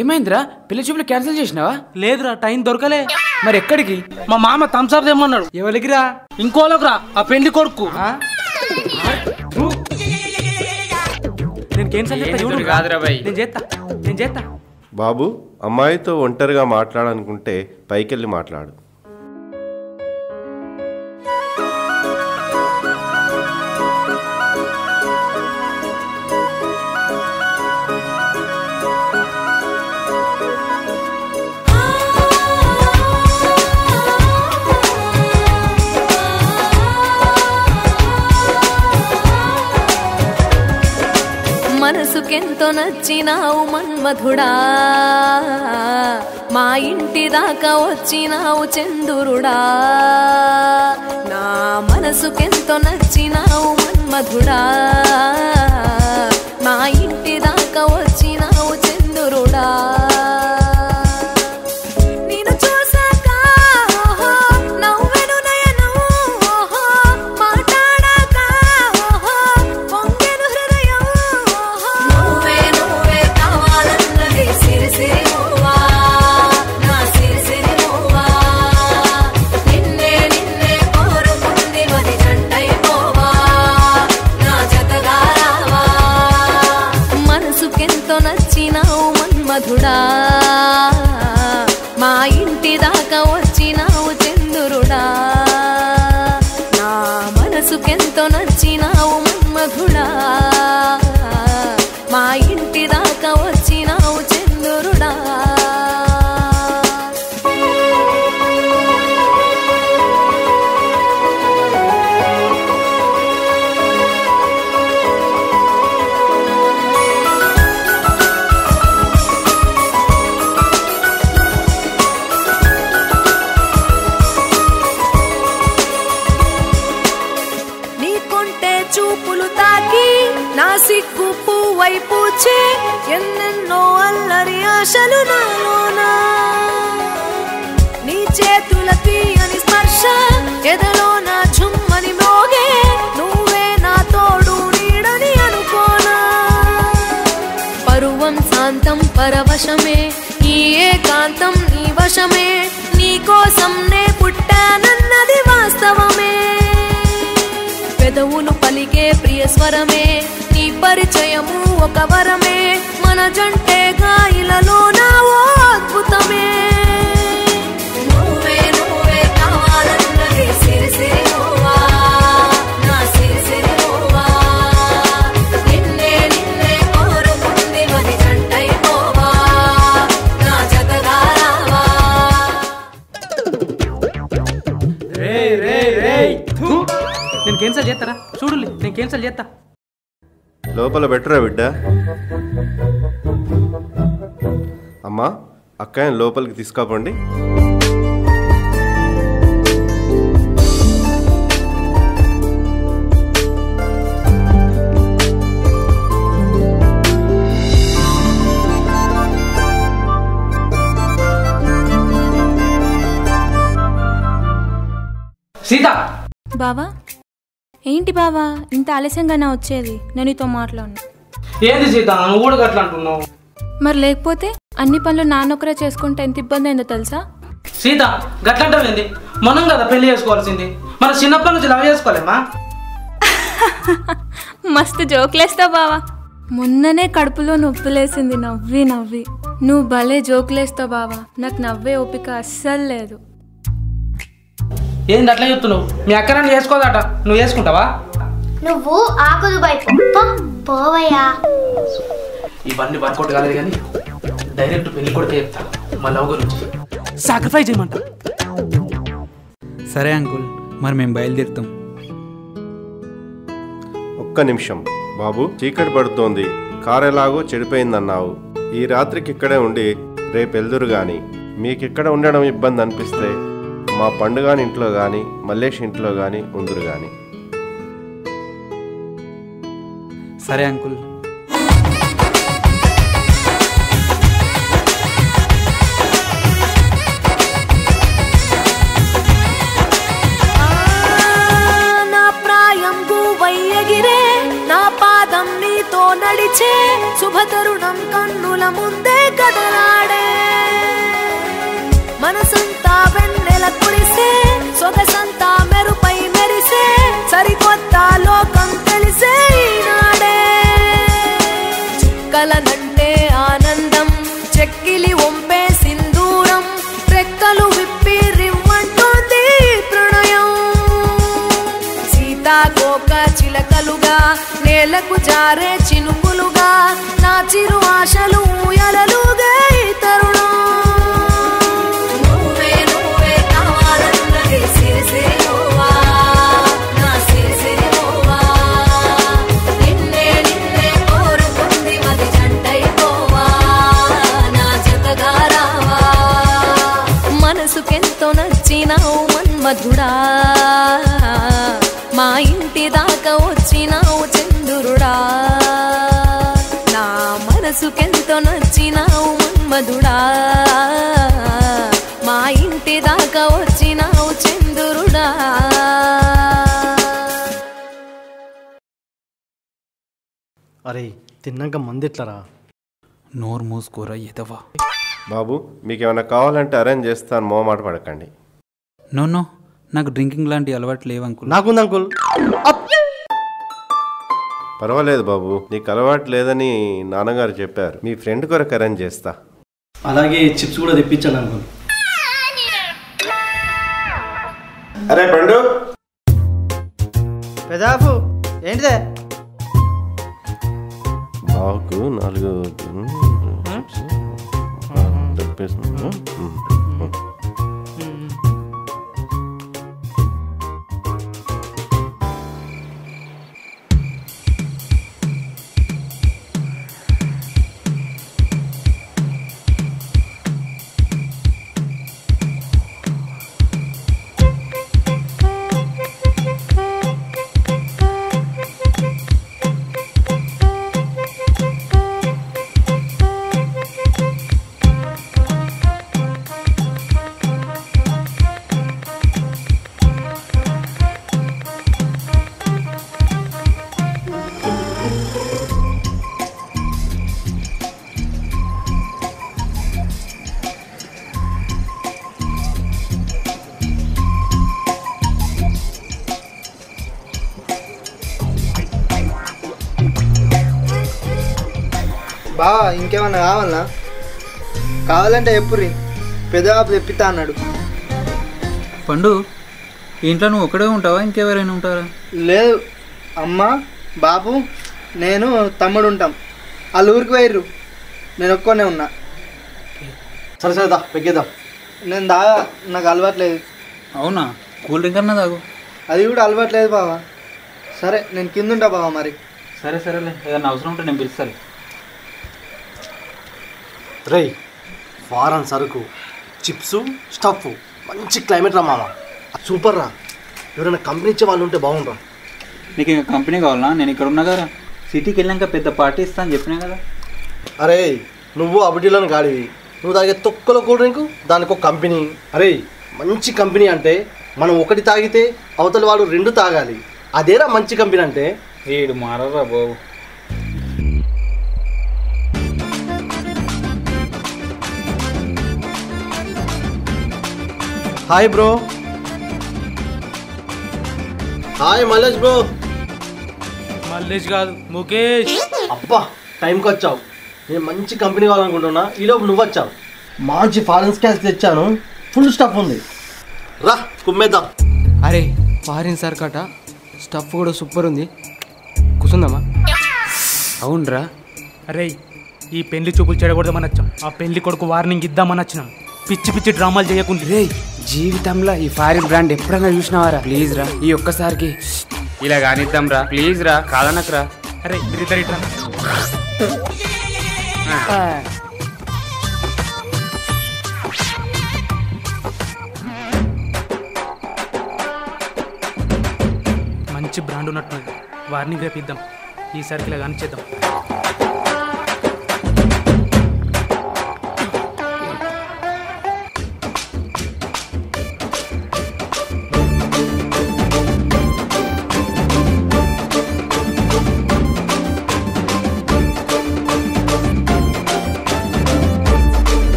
ఏమైందిరా, పెళ్లి చూపులు క్యాన్సిల్ చేసినావా? లేదురా, టైం దొరకలే. మరి ఎక్కడికి? మా మామ థమ్స్అప్ తెమ్మన్నాడు. ఎవరికిరా? ఇంకోలోకి రా, ఆ పెళ్లి కొడుకు. నేను క్యాన్సిల్ చేస్తా. చూడు కాదురా బాయ్, నేను చేస్తా. బాబు, అమ్మాయితో ఒంటరిగా మాట్లాడాలనుకుంటే పైకెళ్ళి మాట్లాడు. మనసుకెంతో నచ్చినావు మన్మధుడా, మా ఇంటి దాకా వచ్చినావు చందురుడా. నా మనసుకెంతో నచ్చినావు మన్మధుడా, మా ఇంటి దాకా వచ్చినావు చందురుడా. నేను చూసాక నవ్వెను నయనం, మాట్లాడాక పొంగెను హృదయం. నువ్వే కావాలన్నది సిరిసిరి నువ్వా, నా సిరిసిరి నువ్వా. నిన్నే కోరుకుంది మది జంటైపో. మనసుకెంతో నచ్చినావు మన్మధుడా మా ఇంటి దాకా వచ్చినావు చంద్రుడా చూపులు తాకి నా సిగ్గు పువ్వై పూచే ఎన్నెన్నో అల్లరి ఆశలు నాలోనా నీ చేతుల తీయని స్పర్శ ఎదలో నా ఝుమ్మని మోగే నువ్వే నా తోడు నీడని అనుకోనా పరువం శాంతం పరవశమే ఈ ఏకాంతం నీ వశమే నీ కోసం నే పుట్టానన్నది వాస్తవమే పెదవులు పలికే ప్రియ స్వరమే నీ పరిచయము ఒక వరమే మన జంటే గాయిలలో నా ఓ అద్భుతమే నువ్వే నువ్వే కావాలన్నది సిరి సిరి నువ్వా నా సిరి సిరి నువ్వా నిన్నే నిన్నే కోరుకుంది మరి జంటై పోవా నా జతగా రావా నేను క్యాన్సల్ చేస్తారా చూడులే నేను క్యాన్సల్ చేస్తా లోపల బెటరా బిడ్డ అమ్మా అక్కయ్య లోపలికి తీసుకుపోండి సీత బావా ఏంటి బావా ఇంత ఆలస్యంగానే వచ్చేది నేను నీతో మాట్లాడను ఏంది సీత నువ్వు కూడా గట్లా అంటున్నావు మరి లేకపోతే అన్ని పనులు నాన్నొక్కరే చేసుకుంటే ఎంత ఇబ్బంది అయిందో తెలుసా సీత గట్లంటావేంది మనం కదా పెళ్లి చేసుకోవాల్సింది మన చిన్నప్పటి నుంచి లవ్ చేసుకోలేమా మస్తు జోకులేస్తావు బావా మొన్ననే కడుపులో నొప్పులేసింది నవ్వి నవ్వి నువ్వు భలే జోకులేస్తావు బావా నాకు నవ్వే ఓపిక అస్సలు లేదు ఏంది అట్లా చెప్తున్నావు మీ అక్క నన్ను చేసుకోదట నువ్వు చేసుకుంటావా నువ్వు ఆకులు బయట పోవయ్యా ఇవన్నీ వర్కౌట్ కాలేదు కానీ డైరెక్ట్ పెళ్లి కొడుకు చెప్తా మా లవ్ గురించి సాక్రిఫైస్ చేయమంట సరే అంకుల్ మరి మేము బయలుదేరుతాం ఒక్క నిమిషం బాబు చీకటి పడుతోంది కారు ఎలాగో చెడిపోయిందన్నావు ఈ రాత్రికి ఇక్కడే ఉండి రేపు వెళ్దురు గాని మీకిక్కడ ఉండడం ఇబ్బంది అనిపిస్తే మా పండుగాని ఇంట్లో కానీ మల్లేష్ ఇంట్లో కానీ ఉందురు కానీ సరే అంకుల్ నా ప్రాయం గువయ్యగిరే నా పాదం నీతో నడిచే శుభతరుణం కన్నుల ముందే కదలాడే మనసంతా వెన్నెల కురిసే సొగసంతా మెరుపై మెరిసే సరికొత్త లోకం తెలిసే ఈనాడే చుక్కలనంటే ఆనందం చెక్కిలి ఒంపే సింధూరం రెక్కలు విప్పి రివ్వంటోంది ప్రణయం సీతాకోక చిలకలుగా నేలకు జారే చినుకులుగా నా చిరు ఆశలు ఊయలలుగా ఈ తరుణం మనసుకెంతో నచ్చినావు మన్మధుడా మా ఇంటి దాకా వచ్చినావు చంద్రుడా నా మనసుకెంతో నచ్చినావు మన్మధుడా మా ఇంటి దాకా వచ్చినావు చంద్రుడా అరే తిన్నాక మందిట్లరా నోరు మూసుకోరా ఎదవా బాబు మీకు ఏమైనా కావాలంటే అరేంజ్ చేస్తాను మొహమాట పడకండి నో నో నాకు డ్రింకింగ్ లాంటి అలవాటు లేవు అంకుల్ నాకుంది అంకుల్ పర్వాలేదు బాబు నీకు అలవాటు లేదని నాన్నగారు చెప్పారు మీ ఫ్రెండ్ కొరకు అరేంజ్ చేస్తా అలాగే చిప్స్ కూడా తెప్పించాను అంకుల్ అరే పండు పెదాపు ఏంటిదే బావుకు 4 చెప్పేసిన బా ఇంకేమన్నా కావాలనా? కావాలంటే ఎప్పుడు పెద్దబాబు తెప్పిస్తా అన్నాడు. పండు ఇంట్లో నువ్వు ఒకడే ఉంటావా ఇంకెవరైనా ఉంటారా? లేదు, అమ్మ బాబు నేను తమ్ముడు ఉంటాం. వాళ్ళు ఊరికి పోయిర్రు, నేను ఒక్కనే ఉన్నా. సరే సరే దా పెగ్గేద్దాం. నేను దాగా, నాకు అలవాట్లేదు. అవునా? కూల్ డ్రింక్ అన్నా తాగు. అది కూడా అలవాట్లేదు బావా. సరే నేను కింద ఉంటా బావా. మరి సరే సరేలే, ఏదన్నా అవసరం ఉంటే నేను పిలుస్తాను. రేయ్ ఫారెన్ సరుకు, చిప్స్, స్టఫ్, మంచి క్లైమేట్ రా మామ, సూపర్ రా. ఎవరైనా కంపెనీ ఇచ్చే వాళ్ళు ఉంటే బాగుండ్రా. నీకు ఇంకా కంపెనీ కావాలా? నేను ఇక్కడ ఉన్నా కదా, సిటీకి వెళ్ళాక పెద్ద పార్టీ ఇస్తా అని చెప్పినా కదా. అరే నువ్వు అబిటీలోని గాడివి, నువ్వు తాగే తొక్కలో కూల్ డ్రింక్ దానికి ఒక కంపెనీ. అరే మంచి కంపెనీ అంటే మనం ఒకటి తాగితే అవతల వాడు 2 తాగాలి. అదేరా మంచి కంపెనీ అంటే. వీడు మారరా బాబు. Hi bro. Hi Mallesh bro. Mallesh కాదు ముఖేష్. అబ్బా టైంకి వచ్చావు. నేను మంచి కంపెనీ కావాలనుకుంటున్నా, ఈలోపు నువ్వు వచ్చావు. మంచి ఫారెన్ స్కాన్స్ తెచ్చాను, ఫుల్ స్టఫ్ ఉంది. రా కుమ్మేద్దాం. అరే ఫారిన్ సార్ కట స్టఫ్ కూడా సూపర్ ఉంది, కూర్చుందామా? అవునరా. అరే ఈ పెళ్లి చూపులు చెడకూడదామని వచ్చాం. ఆ పెళ్లి కొడుకు వార్నింగ్ ఇద్దామని వచ్చినాం. పిచ్చి పిచ్చి డ్రామాలు చేయకుండా. రే జీవితంలో ఈ ఫారిన్ బ్రాండ్ ఎప్పుడైనా చూసినావారా? ప్లీజ్ రా, ఈ ఒక్కసారికి ఇలా కానిద్దాం రా, ప్లీజ్ రా, కాదనకరా. అరే మీరిద్దరు ఇట్లా మంచి బ్రాండ్ ఉన్నట్టు వార్నింగ్ రేపు ఇద్దాం. ఈసారికి ఇలా కానిచ్చేద్దాం.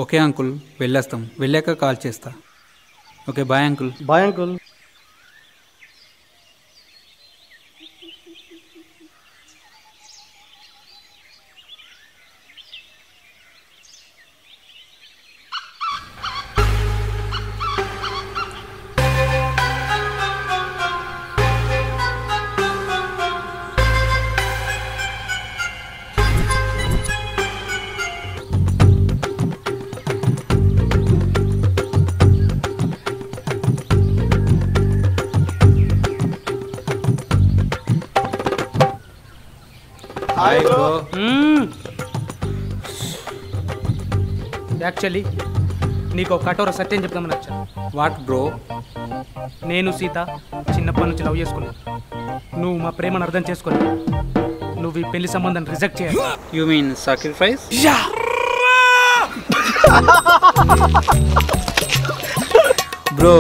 Okay uncle, వెళ్ళేస్తాం. వెళ్ళాక కాల్ చేస్తా. Okay bye uncle. Bye uncle. Hi bro. Actually నీకు ఒక కఠోర సత్యం చెప్తామని వచ్చా. What bro? నేను సీత చిన్నప్పటి నుంచి లవ్ చేసుకున్నా. నువ్వు మా ప్రేమను అర్థం చేసుకొని నువ్వు ఈ పెళ్లి సంబంధం రిజెక్ట్ చేయాలి. You mean sacrifice? Bro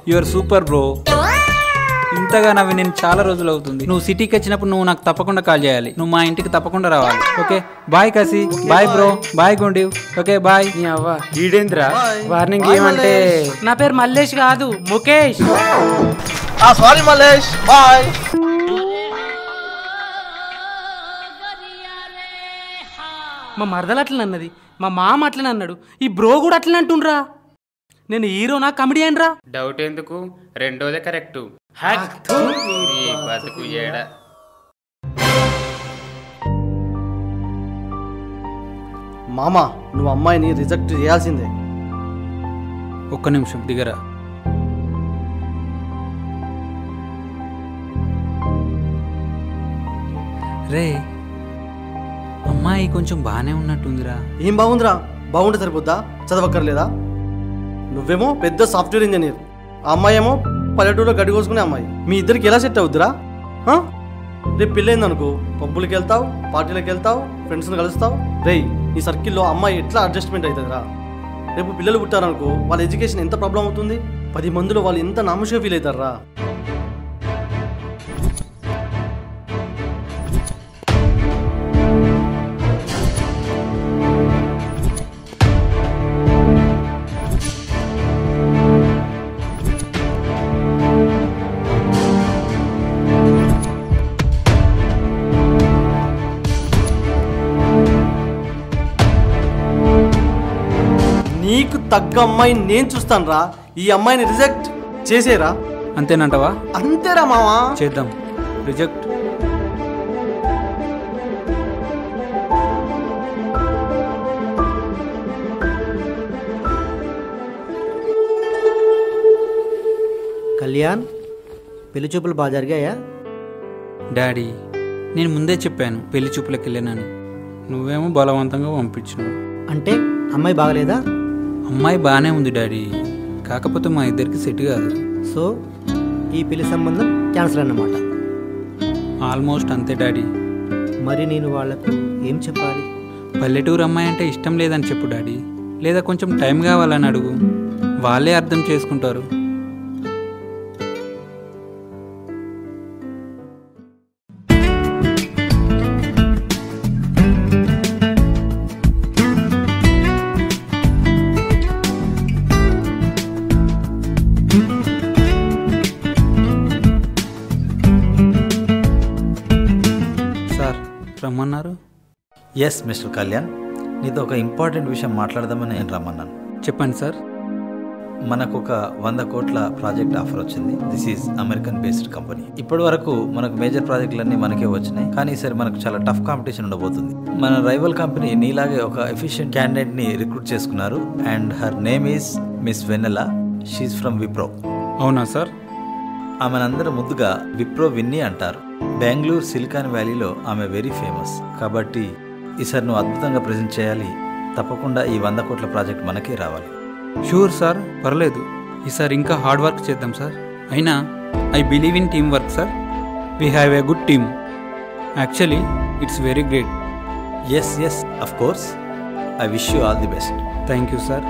you are super bro. ఇంతగా నవ్వి నేను చాలా రోజులు అవుతుంది. నువ్వు సిటీకి వచ్చినప్పుడు నువ్వు నాకు తప్పకుండా కాల్ చేయాలి. నువ్వు మా ఇంటికి తప్పకుండా రావాలి. Okay bye Kashi. Bye bro. Bye గుండి. Okay bye. నీ అవ్వ ఈడేంద్రా వార్నింగ్ ఏమంటే నా పేరు మల్లేష్ కాదు ముఖేష్. Sorry Mallesh bye. మా మరదలు అట్లనే అన్నది, మా మామ అట్లనే అన్నాడు, ఈ బ్రో కూడా అట్లనే అంటుండ్రా. నేను హీరోనా కమెడియన్ రా? డౌట్ ఎందుకు, రెండోదే కరెక్ట్. బతుకు ఏడ మామా నువ్వు అమ్మాయిని రిజెక్ట్ చేయాల్సిందే. ఒక్క నిమిషం దిగరా. రే అమ్మాయి కొంచెం బాగానే ఉన్నట్టుందిరా. ఏం బాగుందిరా? బాగుంటే సరిపోద్దా? చదవక్కర్లేదా? నువ్వేమో పెద్ద సాఫ్ట్వేర్ ఇంజనీర్, ఆ అమ్మాయి ఏమో పల్లెటూరులో గడ్డి కోసుకునే అమ్మాయి. మీ ఇద్దరికి ఎలా సెట్ అవుద్దిరా? రేపు పెళ్ళైందనుకో పబ్బులకి వెళ్తావు, పార్టీలకు వెళ్తావు, ఫ్రెండ్స్ని కలుస్తావు. రేయ్ నీ సర్కిల్లో అమ్మాయి ఎట్లా అడ్జస్ట్మెంట్ అవుతుందిరా? రేపు పిల్లలు పుట్టారనుకో వాళ్ళ ఎడ్యుకేషన్ ఎంత ప్రాబ్లం అవుతుంది? 10 మందిలో వాళ్ళు ఎంత నామోషిగా ఫీల్ అవుతారా? నీకు తగ్గ అమ్మాయిని నేను చూస్తాను రా. ఈ అమ్మాయిని రిజెక్ట్ చేసేరా. అంతేనంటవా? అంతేరా మావా. చేద్దాం. రిజెక్ట్. కళ్యాణ్ పెళ్లి చూపులు బాగా జరిగాయా? డాడీ నేను ముందే చెప్పాను పెళ్లి చూపులకు వెళ్ళానని. నువ్వేమో బలవంతంగా పంపించినావు. అంటే అమ్మాయి బాగలేదా? అమ్మాయి బాగానే ఉంది డాడీ, కాకపోతే మా ఇద్దరికి సెట్ కాదు. సో ఈ పెళ్లి సంబంధం క్యాన్సిల్ అన్నమాట. ఆల్మోస్ట్ అంతే డాడీ. మరి నేను వాళ్లకు ఏం చెప్పాలి? పల్లెటూరు అమ్మాయి అంటే ఇష్టం లేదని చెప్పు డాడీ, లేదా కొంచెం టైం కావాలని అడుగు. వాళ్ళే అర్థం చేసుకుంటారు. రమ్మన్నారు. ఎస్ మిస్టర్ కళ్యాణ్, నీతో ఒక ఇంపార్టెంట్ విషయం మాట్లాడదామని నేను రమ్మన్నాను. చెప్పండి సార్. మనకు ఒక 100 కోట్ల ప్రాజెక్ట్ ఆఫర్ వచ్చింది. This is American based company. ఇప్పటి వరకు మనకు మేజర్ ప్రాజెక్టులన్నీ మనకే వచ్చినాయి, కానీ ఈసారి మనకు చాలా టఫ్ కాంపిటీషన్ ఉండబోతుంది. మన రైవల్ కంపెనీ నీలాగే ఒక ఎఫిషియెంట్ క్యాండిడేట్ ని రిక్రూట్ చేసుకున్నారు. And her name is miss Vennela. She's from Wipro. అవునా సార్? ఆమెనందరూ ముద్దుగా విప్రో విన్నీ అంటారు. బెంగళూరు సిలికాన్ వ్యాలీలో ఆమె వెరీ ఫేమస్. కాబట్టి ఈసారి నువ్వు అద్భుతంగా ప్రజెంట్ చేయాలి. తప్పకుండా ఈ 100 కోట్ల ప్రాజెక్ట్ మనకే రావాలి. షూర్ సార్, పర్లేదు. ఈసారి ఇంకా హార్డ్ వర్క్ చేద్దాం సార్. అయినా I believe in team work sir. We have a good team. Actually it's very great. Yes yes of course. I wish you all the best. Thank you sir.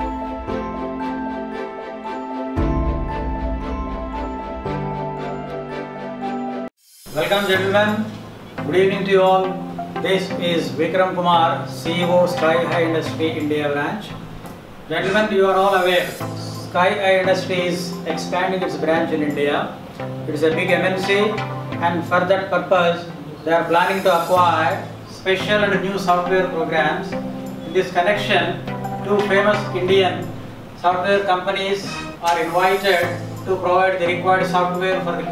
Welcome gentlemen, good evening to you all. This is Vikram Kumar, CEO Sky High Industry India branch. Gentlemen, you are all aware, Sky High Industry is expanding its branch in India. It is a big MNC and for that purpose they are planning to acquire special and new software programs. In this connection, 2 famous Indian software companies are invited to provide the required software for the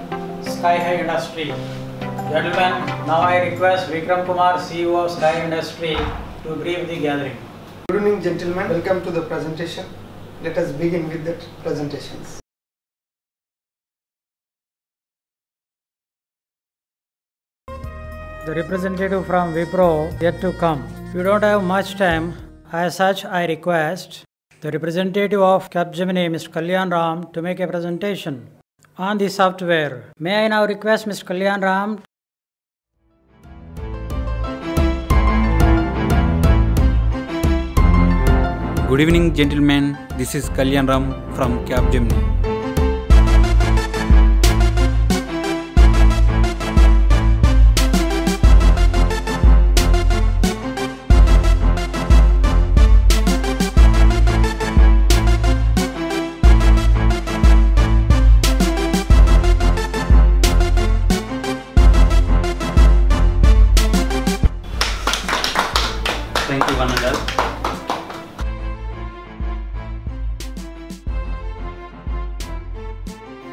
Sky High Industry. Gentlemen, now I request Vikram Kumar, CEO of Sky Industry, to brief the gathering. Good evening, gentlemen. Welcome to the presentation. Let us begin with the presentations. The representative from Wipro yet to come. We don't have much time. As such, I request the representative of Capgemini, Mr. Kalyan Ram, to make a presentation on the software. May I now request Mr. Kalyan Ram. Good evening, gentlemen. This is Kalyan Ram from Capgemini.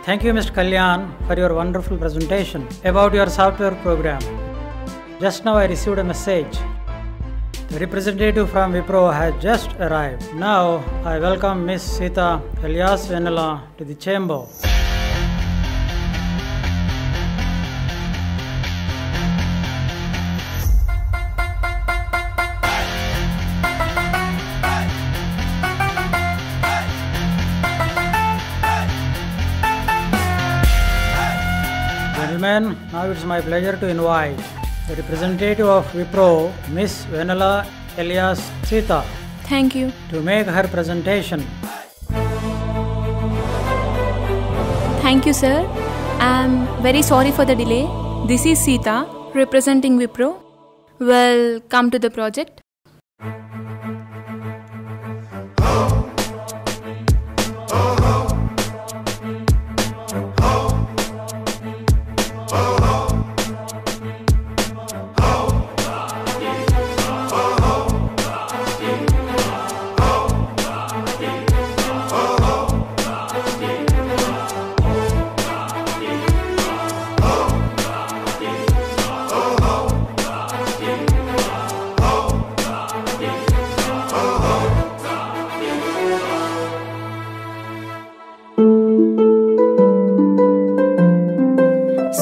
Thank you, Mr. Kalyan, for your wonderful presentation about your software program. Just now I received a message. The representative from Wipro has just arrived. Now I welcome Miss Sita alias Venala to the chamber. Gentlemen, now it's my pleasure to invite the representative of Wipro, Miss Venala alias Sita, Thank you. to make her presentation. Thank you, sir. I'm very sorry for the delay. This is Sita, representing Wipro. Well, come to the project.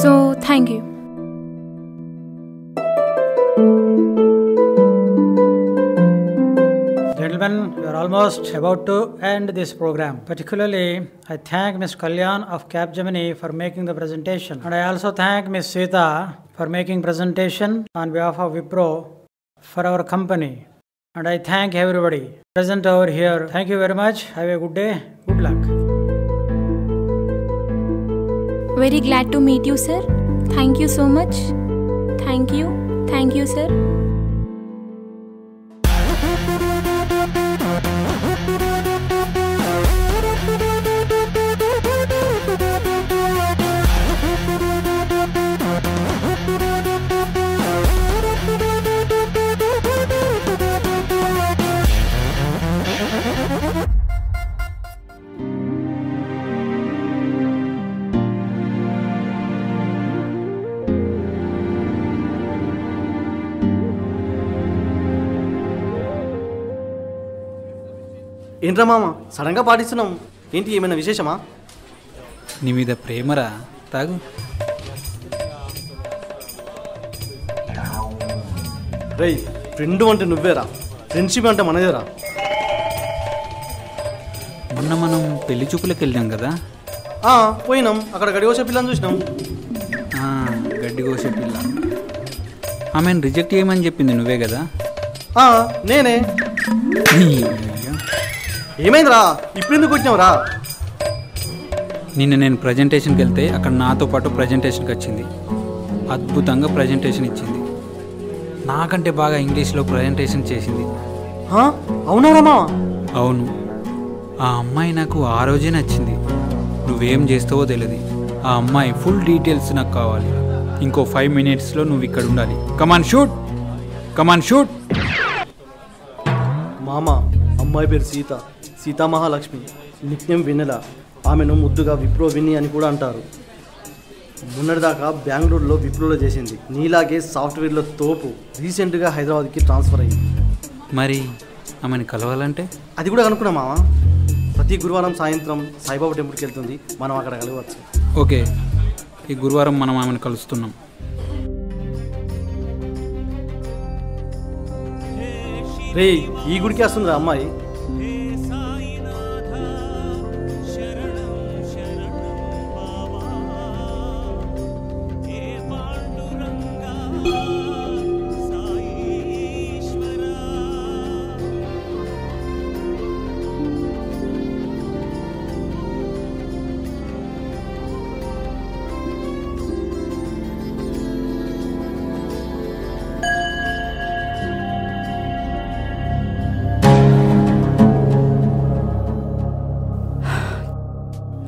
So, thank you. Gentlemen, we are almost about to end this program. Particularly, I thank Ms. Kalyan of Capgemini for making the presentation. And I also thank Ms. Sita for making presentation on behalf of Wipro for our company. And I thank everybody present over here. Thank you very much. Have a good day. Good luck. Very glad to meet you, sir. Thank you so much. Thank you. Thank you, sir. ఏంట్రా మామ సడన్గా పాటిస్తున్నాం ఏంటి ఏమైనా విశేషమా? నీ మీద ప్రేమరా, తాగు. రేయ్, friend అంటే నువ్వేరా, ఫ్రెండ్షిప్ అంటే మనదేరా. మొన్న మనం పెళ్లి చూపులకు వెళ్ళాం కదా. పోయినాం, అక్కడ గడిగోసే పిల్లని చూసినాం. గడ్డి కోసే పిల్ల. ఆమెను రిజెక్ట్ చేయమని చెప్పింది నువ్వే కదా? నేనే. ఏమైందిరా, ఇప్పుడు ఎందుకు వచ్చినావురా? నిన్న నేను ప్రజెంటేషన్కి వెళ్తే అక్కడ నాతో పాటు ప్రజెంటేషన్కి వచ్చింది. అద్భుతంగా ప్రజెంటేషన్ ఇచ్చింది. నాకంటే బాగా ఇంగ్లీష్లో ప్రజెంటేషన్ చేసింది. అవునారమ్మా? అవును. ఆ అమ్మాయి నాకు ఆ రోజే నచ్చింది. నువ్వేం చేస్తావో తెలియదు. ఆ అమ్మాయి ఫుల్ డీటెయిల్స్ నాకు కావాలి. ఇంకో 5 minutesలో నువ్వు ఇక్కడ ఉండాలి. Come on shoot, come on shoot. మామ, అమ్మాయి పేరు సీత, సీతామహాలక్ష్మి, నిత్యం వెన్నెల. ఆమెను ముద్దుగా విప్రో విన్ని అని కూడా అంటారు. మొన్నటిదాకా బెంగళూరులో విప్రోలో చేసింది. నీలాగే సాఫ్ట్వేర్లో తోపు. రీసెంట్గా హైదరాబాద్కి ట్రాన్స్ఫర్ అయ్యింది. మరి ఆమెను కలవాలంటే? అది కూడా కనుక్కున్నా మామ. ప్రతి గురువారం సాయంత్రం సాయిబాబా టెంపుల్కి వెళ్తుంది, మనం అక్కడ కలవచ్చు. ఓకే, ఈ గురువారం మనం ఆమెను కలుస్తున్నాం. రే, ఈ గుడికి వస్తుంది అమ్మాయి.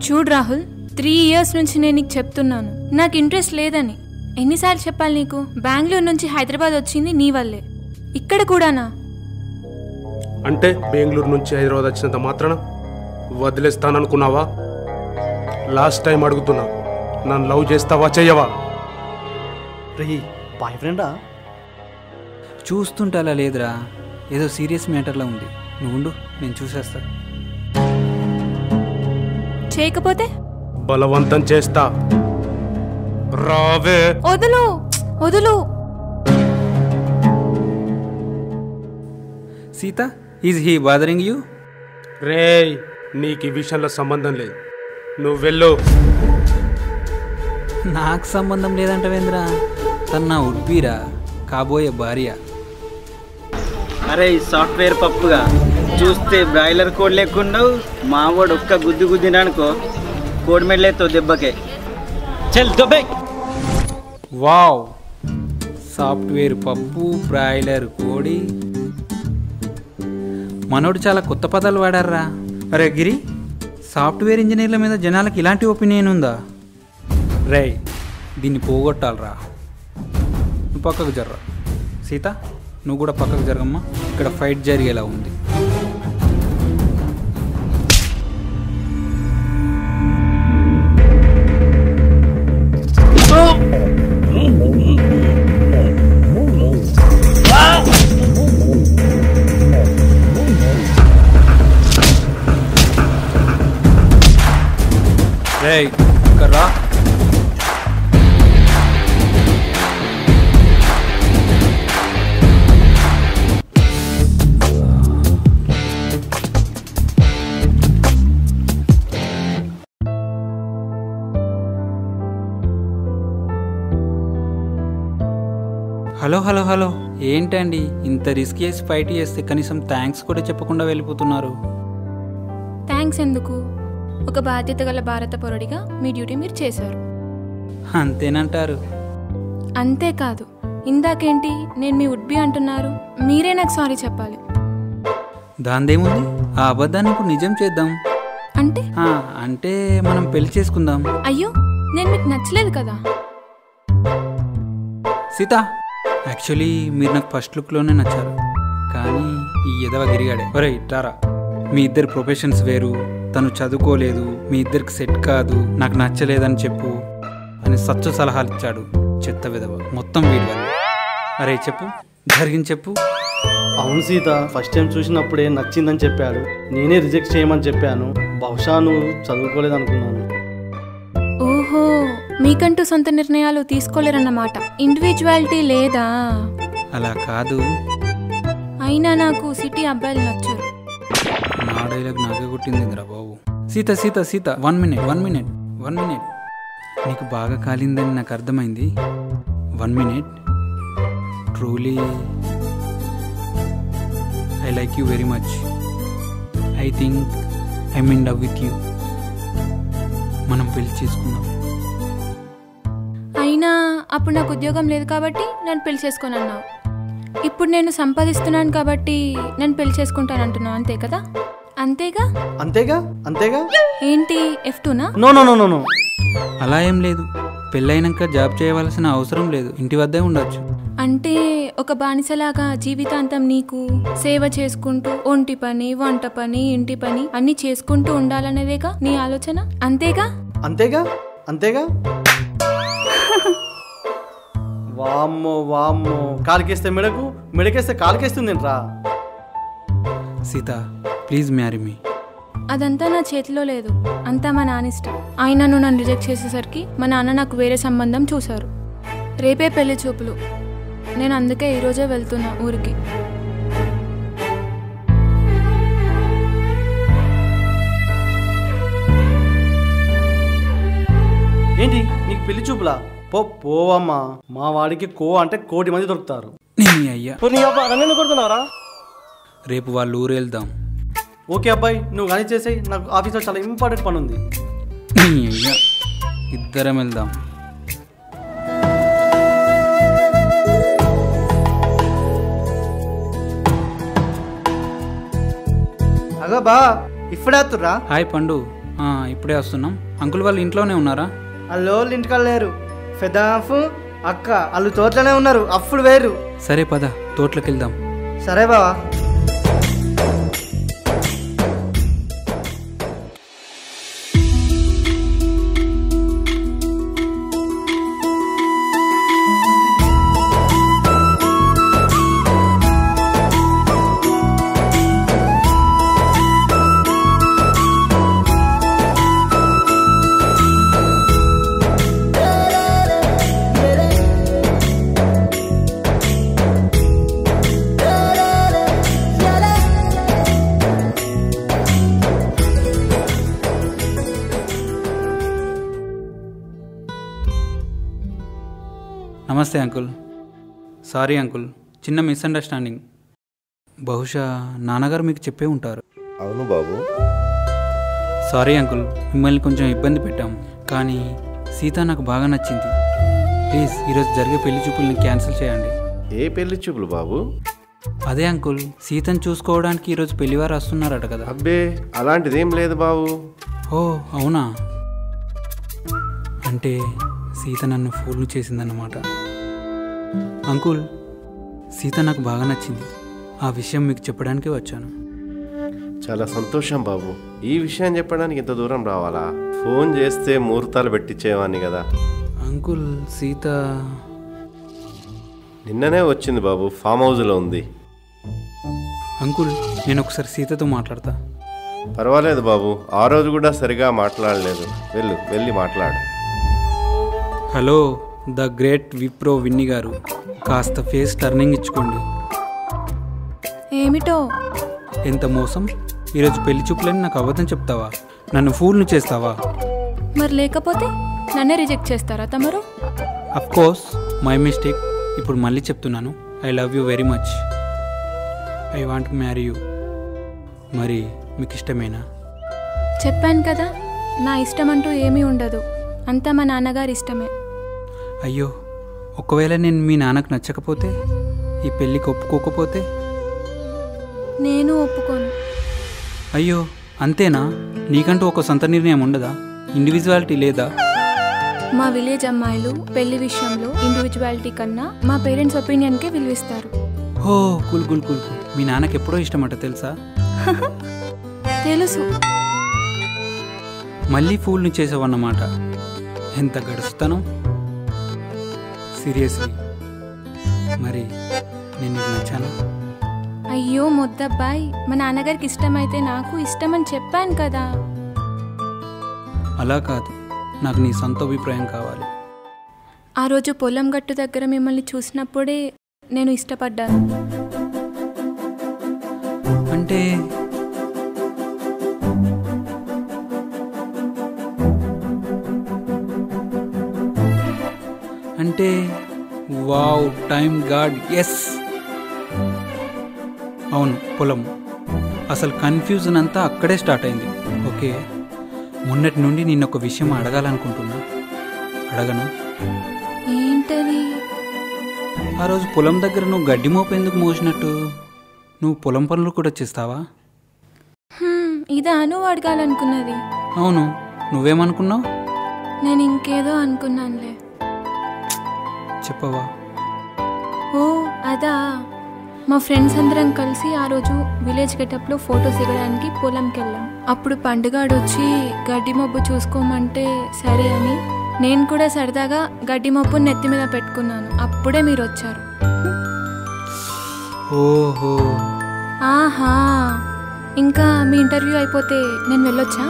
చూడు రాహుల్, 3 years నుంచి నేను నీకు చెప్తున్నాను నాకు ఇంట్రెస్ట్ లేదని. ఎన్నిసార్లు చెప్పాలి నీకు? బెంగళూరు నుంచి హైదరాబాద్ వచ్చింది నీ వల్లే. ఇక్కడ కూడానా? అంటే బెంగళూరు నుంచి హైదరాబాద్ వచ్చినంత మాత్రాన వదిలేస్తాననుకున్నావా? లాస్ట్ టైం అడుగుతున్నా, నన్ను లవ్ చేస్తావా చెయ్యవా? రే బాయ్ ఫ్రెండా? చూస్తుంటే అలా లేదురా, ఏదో సీరియస్ మ్యాటర్లా ఉంది. నువ్వు ఉండు, నేను చూసేస్తా. చేయకపోతే బలవంతం చేస్తా. రావే. వదులు వదులు. Sita, is he bothering you? రేయ్, నీకు ఈ విషయంలో సంబంధం లేదు, నువ్వు వెళ్ళు. నాకు సంబంధం లేదంటవేంద్రా, తను నా ఉడ్బీరా, కాబోయే భార్య. అరే సాఫ్ట్వేర్ పప్పుగా చూస్తే బ్రాయిలర్ కోడ్ లేకుండావు. మావాడు ఒక్క గుద్దు గుద్దినానుకో కోడి మెడలేతో దెబ్బకే. చల్ దొబ్బే. వావ్, సాఫ్ట్వేర్ పప్పు, బ్రాయిలర్ కోడి. మనోడు చాలా కొత్త పదాలు వాడారా. అరే గిరి, సాఫ్ట్వేర్ ఇంజనీర్ల మీద జనాలకు ఇలాంటి ఒపీనియన్ ఉందా? రే, దీన్ని పోగొట్టాలరా. నువ్వు పక్కకు జర్రా. సీత, నువ్వు కూడా పక్కకు జరగమ్మా, ఇక్కడ ఫైట్ జరిగేలా ఉంది. రేయ్, ఇక్కడ రా. హలో హలో హలో, ఏంటండి ఇంత రిస్క్ చేసి ఫైట్ చేస్తే కనీసం థ్యాంక్స్ కూడా చెప్పకుండా వెళ్ళిపోతున్నారు? థ్యాంక్స్ ఎందుకు? ఒక బాధ్యత గల భారత పౌరుడిగా మీ డ్యూటీ మీరు చేశారు. అంతేనంటారు? అంతేకాదు, ఇందాకేంటి నేను మీ వుడ్ బి అంటున్నారు, మీరే నాకు సారీ చెప్పాలి. దాందేముంది, ఆ అబద్ధాన్ని ఇప్పుడు నిజం చేద్దాం. అంటే అంటే మనం పెళ్లి చేసుకుందాం. అయ్యో, నేను మీకు నచ్చలేదు కదా. సీత, యాక్చువల్లీ మీరు నాకు ఫస్ట్ లుక్లోనే నచ్చారు, కానీ ఈ ఎదవ గిరిగాడే. ఒరే ఇట్టారా, మీ ఇద్దరు ప్రొఫెషన్స్ వేరు, తను చదువుకోలేదు, మీ ఇద్దరికి సెట్ కాదు, నాకు నచ్చలేదని చెప్పు అని సచ్చు సలహాలు ఇచ్చాడు. చెత్త విధవ, మొత్తం వీడి వల్ల. అరే చెప్పు, జరిగింది చెప్పు. అవును సీత, ఫస్ట్ టైం చూసినప్పుడే నచ్చిందని చెప్పాడు, నేనే రిజెక్ట్ చేయమని చెప్పాను. బహుశా నువ్వు చదువుకోలేదు అనుకున్నాను. ఓహో, మీకంటూ సొంత నిర్ణయాలు తీసుకోలేరన్నమాట, ఇండివిజువాలిటీ లేదా? అలా కాదు, అయినా నాకు సిటీ అబ్బాయిలు నచ్చారు. నా డైలాగ్ నాకే కొట్టిందిరా బాబు. సీత సీత సీత, 1 minute. నీకు బాగా కాలిందని నాకు అర్థమైంది. 1 minute. Truly I like you very much. I think I'm in love with you. మనం పెళ్లి చేసుకుందాం. అయినా అప్పుడు నాకు ఉద్యోగం లేదు కాబట్టి నన్ను పెళ్లి చేసుకొని అన్నావు. ఇప్పుడు నేను సంపాదిస్తున్నాను కాబట్టి నన్ను పెళ్లి చేసుకుంటాను అంటున్నావు, అంతే కదా? అంతేగా అంతేగా అంతేగా ఏంటి F2నా? నో నో నో నో, అలా ఏం లేదు. పెళ్ళైనాక జాబ్ చేయవలసిన అవసరం లేదు, ఇంటి వద్దే ఉండొచ్చు. అంటే ఒక బానిసలాగా జీవితాంతం నీకు సేవ చేసుకుంటూ ఒంటి పని, వంట పని, ఇంటి పని అన్ని చేసుకుంటూ ఉండాలనేదేగా నీ ఆలోచన, అంతేగా? అంతేగా అంతేగా. వామ్మో వామ్మో, కాలికేస్తే మెడకు, మెడకేస్తే కాలికేస్తుందేంట్రా? Sita, please marry me. అదంతా నా చేతిలో లేదు, అంతా మా నాన్న ఇష్టం. ఆయన నువ్వు నన్ను రిజెక్ట్ చేసేసరికి మా నాన్న నాకు వేరే సంబంధం చూశారు. రేపే పెళ్లి చూపులు, నేను అందుకే ఈరోజే వెళ్తున్నా ఊరికి. ఏంటి నీకు పెళ్లి చూపులా? పోవమ్మా, మా వాడికి అంటే 1 కోటి మంది దొరుకుతారు. అయ్యా, కొడుతున్నారా? రేపు వాళ్ళు ఊరు వెళ్దాం. ఓకే అబ్బాయి, నువ్వు కానీ చేసేయి, నాకు ఆఫీస్లో చాలా ఇంపార్టెంట్ పని ఉంది. అయ్యా, ఇద్దరం వెళ్దాం. అగో బా, ఇప్పుడే వస్తుర్రా? హాయ్ పండు, ఇప్పుడే వస్తున్నాం. అంకుల్ వాళ్ళు ఇంట్లోనే ఉన్నారా? వాళ్ళు ఇంటికాడ లేరు. ఫెదాఫ్ అక్క వాళ్ళు తోటలోనే ఉన్నారు, అప్పుడు వేరు. సరే పద, తోటలోకి వెళ్దాం. సరే బావా. నమస్తే అంకుల్. సారీ అంకుల్, చిన్న మిస్అండర్స్టాండింగ్. బహుశా నాన్నగారు మీకు చెప్పే ఉంటారు. అవును బాబు. సారీ అంకుల్, మిమ్మల్ని కొంచెం ఇబ్బంది పెట్టాం. కానీ సీత నాకు బాగా నచ్చింది. ప్లీజ్ ఈరోజు జరిగే పెళ్లి చూపుల్ని క్యాన్సిల్ చేయండి. ఏ పెళ్లి చూపులు బాబు? అదే అంకుల్, సీతను చూసుకోవడానికి ఈరోజు పెళ్లివారు వస్తున్నారట కదా. అబ్బే అలాంటిదేం లేదు బాబు. ఓ అవునా? అంటే సీత నన్ను ఫూల్ చేసిందన్నమాట. అంకుల్, సీత నాకు బాగా నచ్చింది. ఆ విషయం మీకు చెప్పడానికి వచ్చాను. చాలా సంతోషం బాబు. ఈ విషయం చెప్పడానికి ఇంత దూరం రావాలా? ఫోన్ చేస్తే ముహూర్తాలు పెట్టించేవాన్ని కదా. అంకుల్, సీత నిన్ననే వచ్చింది బాబు, ఫామ్ హౌస్లో ఉంది. అంకుల్, నేను ఒకసారి సీతతో మాట్లాడతా. పర్వాలేదు బాబు, ఆ రోజు కూడా సరిగా మాట్లాడలేదు. వెళ్ళి మాట్లాడు. హలో, ద గ్రేట్ విప్రో విన్ని గారు, కాస్త ఫేస్ టర్నింగ్ ఇచ్చుకోండి. ఏమిటో? ఎంత మోసం! ఈరోజు పెళ్లి చూపులని నాకు అబద్ధం చెప్తావా? నన్ను ఫూల్ని చేస్తావా? మరి లేకపోతే నన్నే రిజెక్ట్ చేస్తారా తమరు? Of course, my mistake. ఇప్పుడు మళ్ళీ చెప్తున్నాను, I love you very much. I want marry you. మరి మీకు ఇష్టమేనా? చెప్పాను కదా, నా ఇష్టం అంటూ ఏమీ ఉండదు. అంతా మా నాన్నగారి ఇష్టమే. అయ్యో, ఒకవేళ నేను మీ నాన్నకు నచ్చకపోతే, ఈ పెళ్ళికి ఒప్పుకోకపోతే? నేను ఒప్పుకోను. అయ్యో, అంతేనా? నీకంటూ ఒక సొంత నిర్ణయం ఉండదా? ఇండివిజువాలిటీ లేదా? మా విలేజ్ అమ్మాయిలు పెళ్లి విషయంలో ఇండివిజువాలిటీ కన్నా మా పేరెంట్స్ ఒపీనియన్కే విలువిస్తారు. ఓ కూల్ కూల్ కూల్ కూల్. మీ నాన్నకి ఎప్పుడో ఇష్టమట తెలుసా? తెలుసు. మళ్ళీ ఫూల్ని చేసావన్నమాట. ఎంత గడుస్తాను? సీరియస్లీ, మరి నేను నీకు నచ్చాను? అయ్యో ముద్దబ్బాయ్, మా నాన్నగారికి ఇష్టమైతే నాకు ఇష్టమని చెప్పాను కదా. అలా కాదు, నాకు నీ సొంత అభిప్రాయం కావాలి. ఆ రోజు పొలం గట్టు దగ్గర మిమ్మల్ని చూసినప్పుడే నేను ఇష్టపడ్డాను. అంటే అంటే వావ్, టైమ్ గాడ్, ఎస్. అవును, పొలం. అసలు కన్ఫ్యూజన్ అంతా అక్కడే స్టార్ట్ అయింది. ఓకే, మొన్నటి నుండి నేను ఒక విషయం అడగాలనుకుంటున్నా. అడగను? ఏంటది? ఆ రోజు పొలం దగ్గర నువ్వు గడ్డి మోపు ఎందుకు మోసినట్టు? నువ్వు పొలం పనులు కూడా చేస్తావా? ఇదా నువ్వు అడగాలనుకున్నది? అవును, నువ్వేమనుకున్నావు? నేను ఇంకేదో అనుకున్నానులే. చెప్పవా? ఓ అదా, మా ఫ్రెండ్స్ అందరం కలిసి ఆ రోజు విలేజ్ గెటప్లో ఫొటోస్ దిగడానికి పొలంకి వెళ్ళాం. అప్పుడు పండుగాడు వచ్చి గడ్డి మబ్బు చూసుకోమంటే సరే అని నేను కూడా సరదాగా గడ్డి మబ్బుని నెత్తి మీద పెట్టుకున్నాను. అప్పుడే మీరు వచ్చారు. ఓహో, ఆహా, ఇంకా మీ ఇంటర్వ్యూ అయిపోతే నేను వెళ్ళొచ్చా?